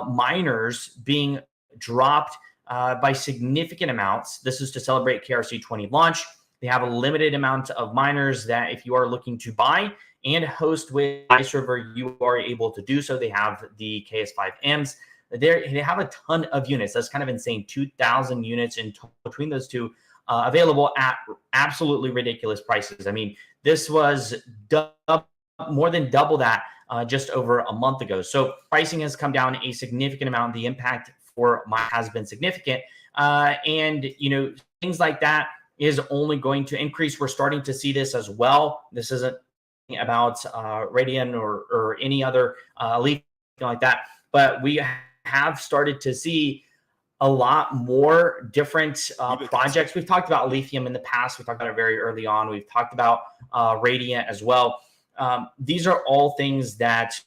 miners being dropped by significant amounts. This is to celebrate KRC20 launch. They have a limited amount of miners that if you are looking to buy and host with Ice River, you are able to do so. They have the KS5Ms. They have a ton of units. That's kind of insane. 2,000 units in between those two available at absolutely ridiculous prices. I mean, this was more than double that just over a month ago. So pricing has come down a significant amount. The impact for mine has been significant. And, things like that is only going to increase. We're starting to see this as well. This isn't about Radian or any other leaf like that, but we have started to see a lot more different projects. We've talked about lithium in the past. We talked about it very early on. We've talked about Radiant as well. These are all things that,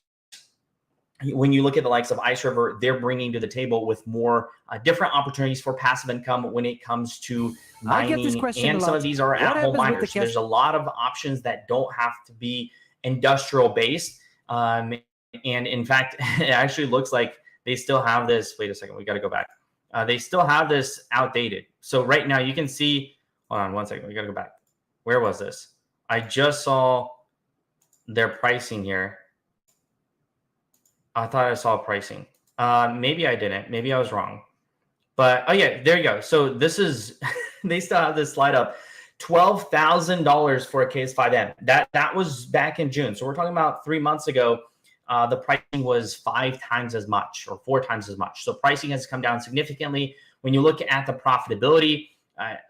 when you look at the likes of Ice River, they're bringing to the table with more different opportunities for passive income when it comes to mining. And some of these are at-home miners. So there's a lot of options that don't have to be industrial based. And in fact, it actually looks like they still have this. Wait a second, we got to go back. They still have this outdated. So right now you can see, hold on one second, we got to go back. Where was this? I just saw their pricing here. I thought I saw pricing. Maybe I didn't. Maybe I was wrong. But, oh yeah, there you go. So this is, they still have this slide up. $12,000 for a KS5M. That was back in June. So we're talking about 3 months ago. The pricing was 5 times as much or 4 times as much. So pricing has come down significantly. When you look at the profitability,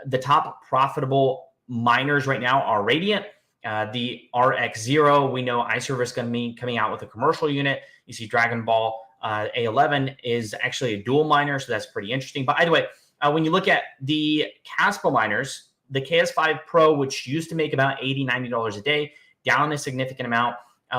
the top profitable miners right now are Radiant, the RX0. We know Ice River is going to be coming out with a commercial unit. You see Dragon Ball A11 is actually a dual miner, so that's pretty interesting. But either way, when you look at the Kaspa miners, the KS5 Pro, which used to make about $80, $90 a day, down a significant amount.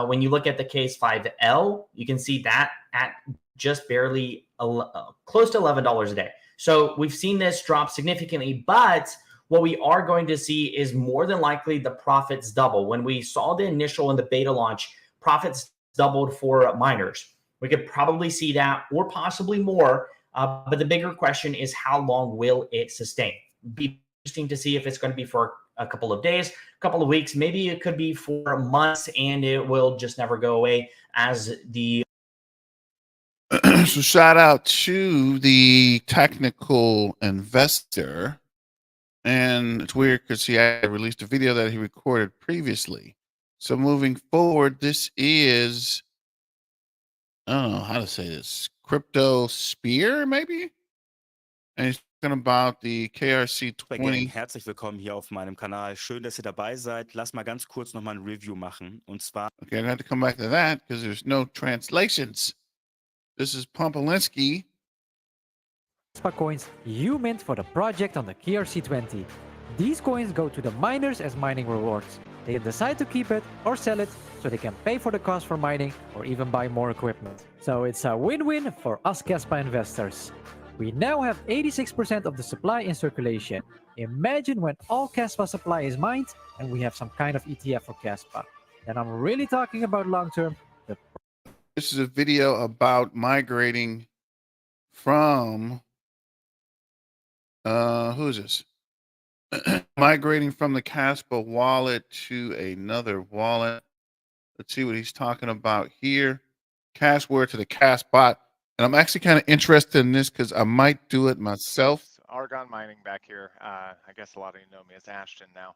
When you look at the KS5L, you can see that at just barely close to $11 a day. So we've seen this drop significantly, but what we are going to see is more than likely the profits double. When we saw the initial and the beta launch, profits doubled for miners. We could probably see that or possibly more, but the bigger question is how long will it sustain? Be interesting to see if it's going to be for a couple of days, a couple of weeks, maybe it could be for months, and it will just never go away as the So shout out to the technical investor. And it's weird because he had released a video that he recorded previously. So moving forward, this is, I don't know how to say this, Crypto Spear, maybe? And he's talking about the KRC Super Gang, 20. herzlich willkommen hier auf meinem Kanal. Schön, dass ihr dabei seid. Lass mal ganz kurz nochmal ein Review machen. Und zwar. Okay, I'm gonna have to come back to that because there's no translations. This is Pompalinsky. Kaspa coins you mint for the project on the KRC20. These coins go to the miners as mining rewards. They can decide to keep it or sell it so they can pay for the cost for mining or even buy more equipment. So it's a win-win for us Kaspa investors. We now have 86% of the supply in circulation. Imagine when all Kaspa supply is mined and we have some kind of ETF for Kaspa. And I'm really talking about long-term. This is a video about migrating from, who is this? Migrating from the Kaspa wallet to another wallet. Let's see what he's talking about here. Cashware to the Kasbot. And I'm actually kind of interested in this because I might do it myself. Argon Mining back here. I guess a lot of you know me as Ashton now.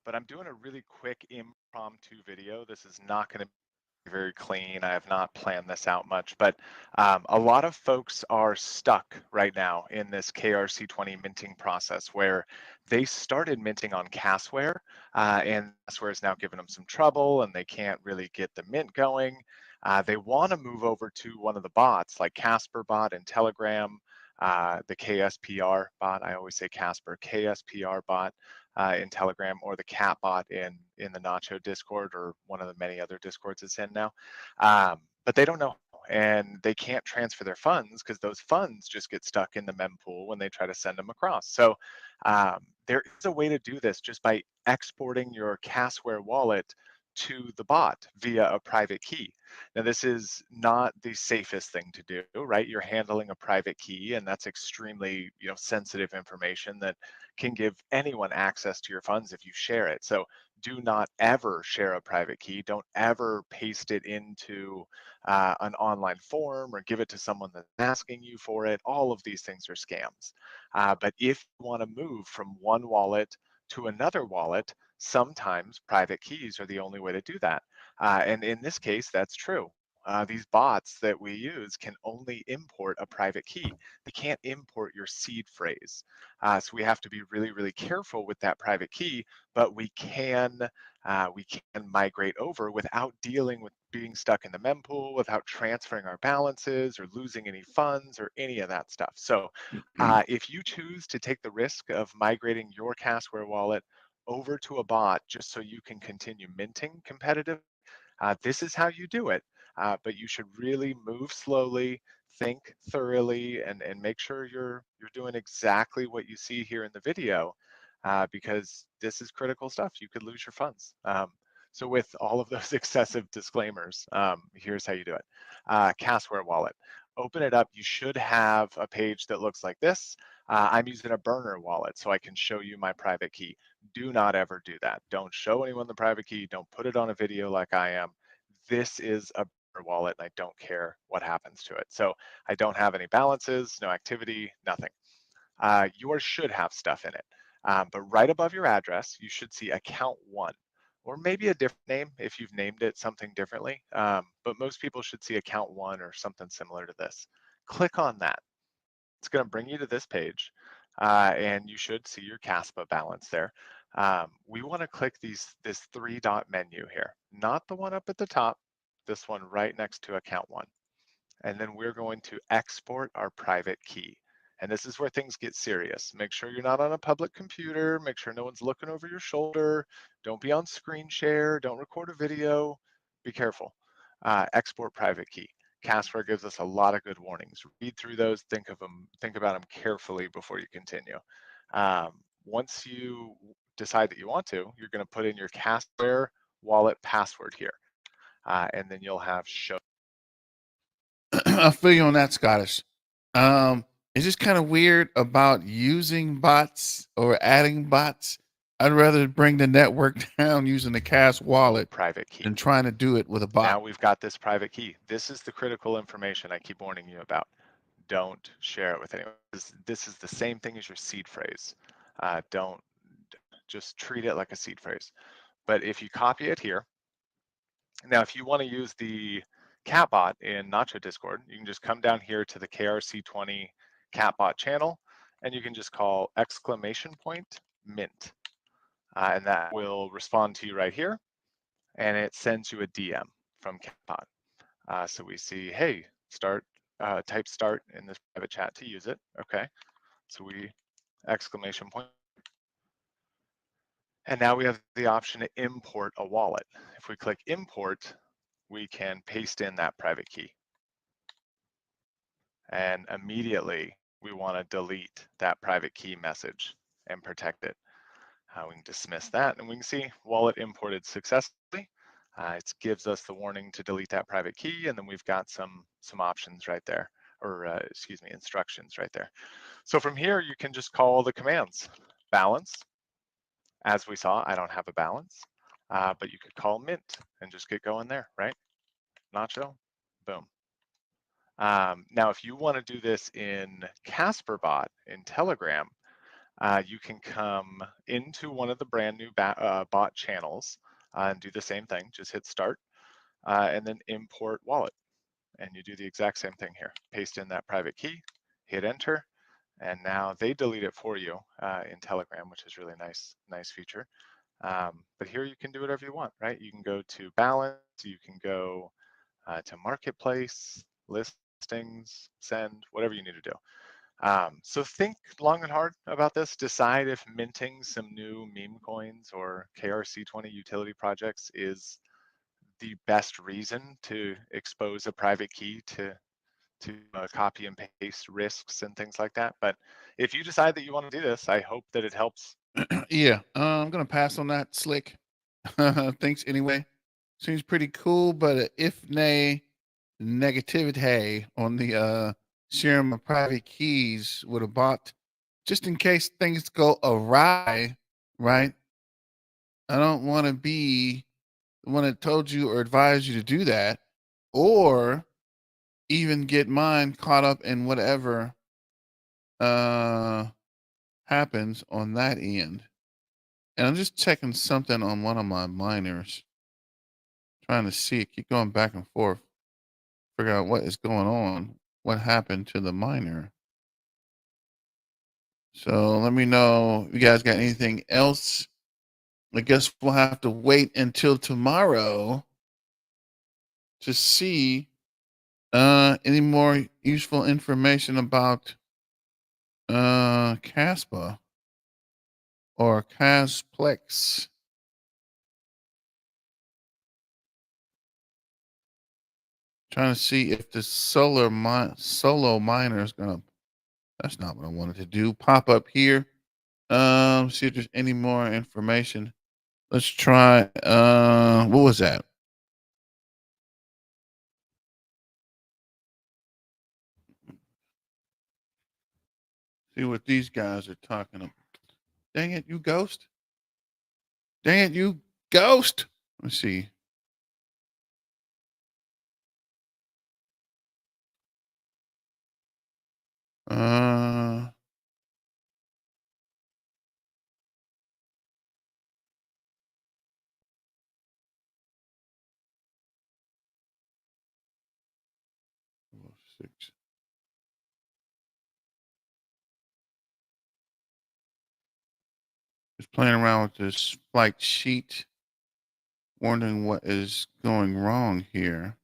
But I'm doing a really quick impromptu video. This is not going to be very clean. I have not planned this out much, but a lot of folks are stuck right now in this KRC20 minting process where they started minting on Kasware, and Kasware is now giving them some trouble and they can't really get the mint going. They want to move over to one of the bots like Casper bot and Telegram, the KSPR bot. I always say Casper, KSPR bot in Telegram, or the Cat bot in the Nacho Discord, or one of the many other Discords it's in now. But they don't know, and they can't transfer their funds because those funds just get stuck in the mempool when they try to send them across. So there is a way to do this just by exporting your Kasware wallet to the bot via a private key. Now, this is not the safest thing to do, right? You're handling a private key, and that's extremely, sensitive information that can give anyone access to your funds if you share it. So do not ever share a private key. Don't ever paste it into an online form or give it to someone that's asking you for it. All of these things are scams. But if you want to move from one wallet to another wallet, sometimes private keys are the only way to do that. And in this case, that's true. These bots that we use can only import a private key. They can't import your seed phrase. So we have to be really, really careful with that private key, but we can migrate over without dealing with being stuck in the mempool, without transferring our balances or losing any funds or any of that stuff. So if you choose to take the risk of migrating your Kasware wallet over to a bot just so you can continue minting competitive, this is how you do it. But you should really move slowly, think thoroughly, and make sure you're doing exactly what you see here in the video, because this is critical stuff. You could lose your funds. So with all of those excessive disclaimers, here's how you do it. Kasware wallet. Open it up. You should have a page that looks like this. I'm using a burner wallet so I can show you my private key. Do not ever do that. Don't show anyone the private key. Don't put it on a video like I am. This is a burner wallet and I don't care what happens to it. So I don't have any balances, no activity, nothing. Yours should have stuff in it. But right above your address, you should see account 1, or maybe a different name if you've named it something differently. But most people should see account 1 or something similar to this. Click on that. It's going to bring you to this page, and you should see your Kaspa balance there. We want to click this 3-dot menu here, not the one up at the top, this one right next to account 1. And then we're going to export our private key. And this is where things get serious. Make sure you're not on a public computer. Make sure no one's looking over your shoulder. Don't be on screen share. Don't record a video. Be careful. Export private key. Kaspa gives us a lot of good warnings. Read through those, think about them carefully before you continue. Once you decide that you want to, you're going to put in your Kaspa wallet password here, and then you'll have show. I feel you on that, Scottish. It's just kind of weird about using bots or adding bots. I'd rather bring the network down using the Cas wallet Private key. than trying to do it with a bot. Now we've got this private key. This is the critical information I keep warning you about. Don't share it with anyone. This is the same thing as your seed phrase. Don't just treat it like a seed phrase. But if you copy it here, now if you want to use the catbot in Nacho Discord, you can just come down here to the KRC20 catbot channel, and you can just call !mint, and that will respond to you right here, and it sends you a DM from catbot. So we see, hey, type start in this private chat to use it. Okay, so we ! And now we have the option to import a wallet. If we click import, we can paste in that private key. And immediately we want to delete that private key message and protect it. We can dismiss that, and we can see wallet imported successfully. It gives us the warning to delete that private key, and then we've got some options right there, or excuse me, instructions right there. So from here, you can just call the commands. Balance. As we saw, I don't have a balance, but you could call mint and just get going there, right? Nacho, boom. Now, if you want to do this in Kasperbot in Telegram, you can come into one of the brand new bot channels and do the same thing. Just hit start and then import wallet. And you do the exact same thing here. Paste in that private key, hit enter, and now they delete it for you in Telegram, which is really nice feature. But here you can do whatever you want, right? You can go to balance, you can go to marketplace, listings, send, whatever you need to do. So think long and hard about this. Decide if minting some new meme coins or KRC20 utility projects is the best reason to expose a private key to copy and paste risks and things like that. But if you decide that you want to do this, I hope that it helps. Yeah, I'm gonna pass on that, Slick. Thanks anyway. Seems pretty cool, but if nay negativity on the sharing my private keys with a bot, just in case things go awry, right? I don't want to be the one that told you or advised you to do that, or even get mine caught up in whatever happens on that end. And I'm just checking something on one of my miners, trying to see, keep going back and forth, figure out what is going on, what happened to the miner. So let me know if you guys got anything else. I guess we'll have to wait until tomorrow to see any more useful information about Kaspa or Kasplex. Trying to see if the solo miner is gonna. That's not what I wanted to do. Pop up here. See if there's any more information. Let's try. What was that? See what these guys are talking about. Dang it, you ghost. Dang it, you ghost. Let's see. Uh, six. Just playing around with this flight sheet, wondering what is going wrong here.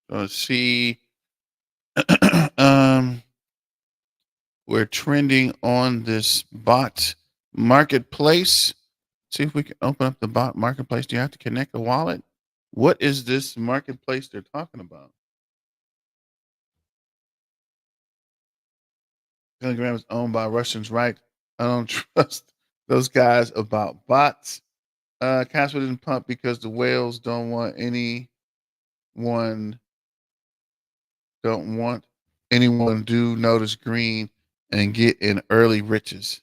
So let's see. We're trending on this bot marketplace. See if we can open up the bot marketplace. Do you have to connect a wallet? What is this marketplace they're talking about? Telegram is owned by Russians, right? I don't trust those guys about bots. Casper didn't pump because the whales don't want anyone do notice green and get in early riches.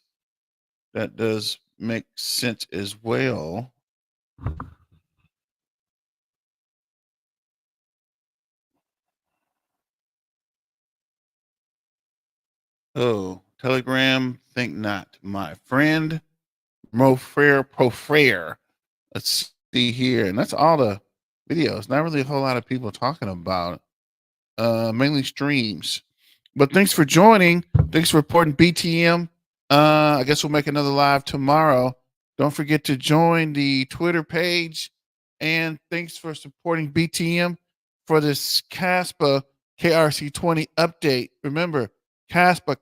That does make sense as well. Oh, Telegram, think not. My friend, Profrere. Let's see here. And that's all the videos. Not really a whole lot of people talking about mainly streams. But thanks for joining. Thanks for reporting BTM. I guess we'll make another live tomorrow. Don't forget to join the Twitter page. And thanks for supporting BTM for this Kaspa KRC20 update. Remember, Kaspa.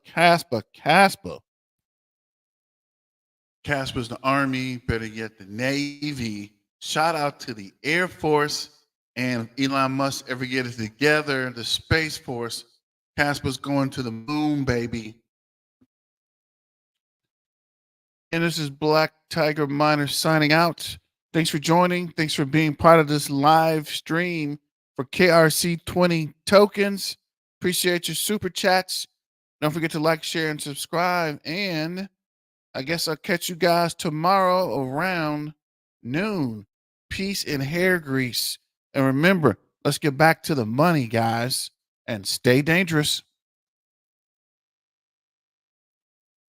Kaspa's the Army, better yet the Navy. Shout out to the Air Force. And if Elon Musk ever get it together, the Space Force, Kaspa's going to the moon, baby. And this is Black Tiger Miner signing out. Thanks for joining. Thanks for being part of this live stream for KRC20 tokens. Appreciate your super chats. Don't forget to like, share, and subscribe. And I guess I'll catch you guys tomorrow around noon. Peace and hair grease. And remember, let's get back to the money, guys, and stay dangerous.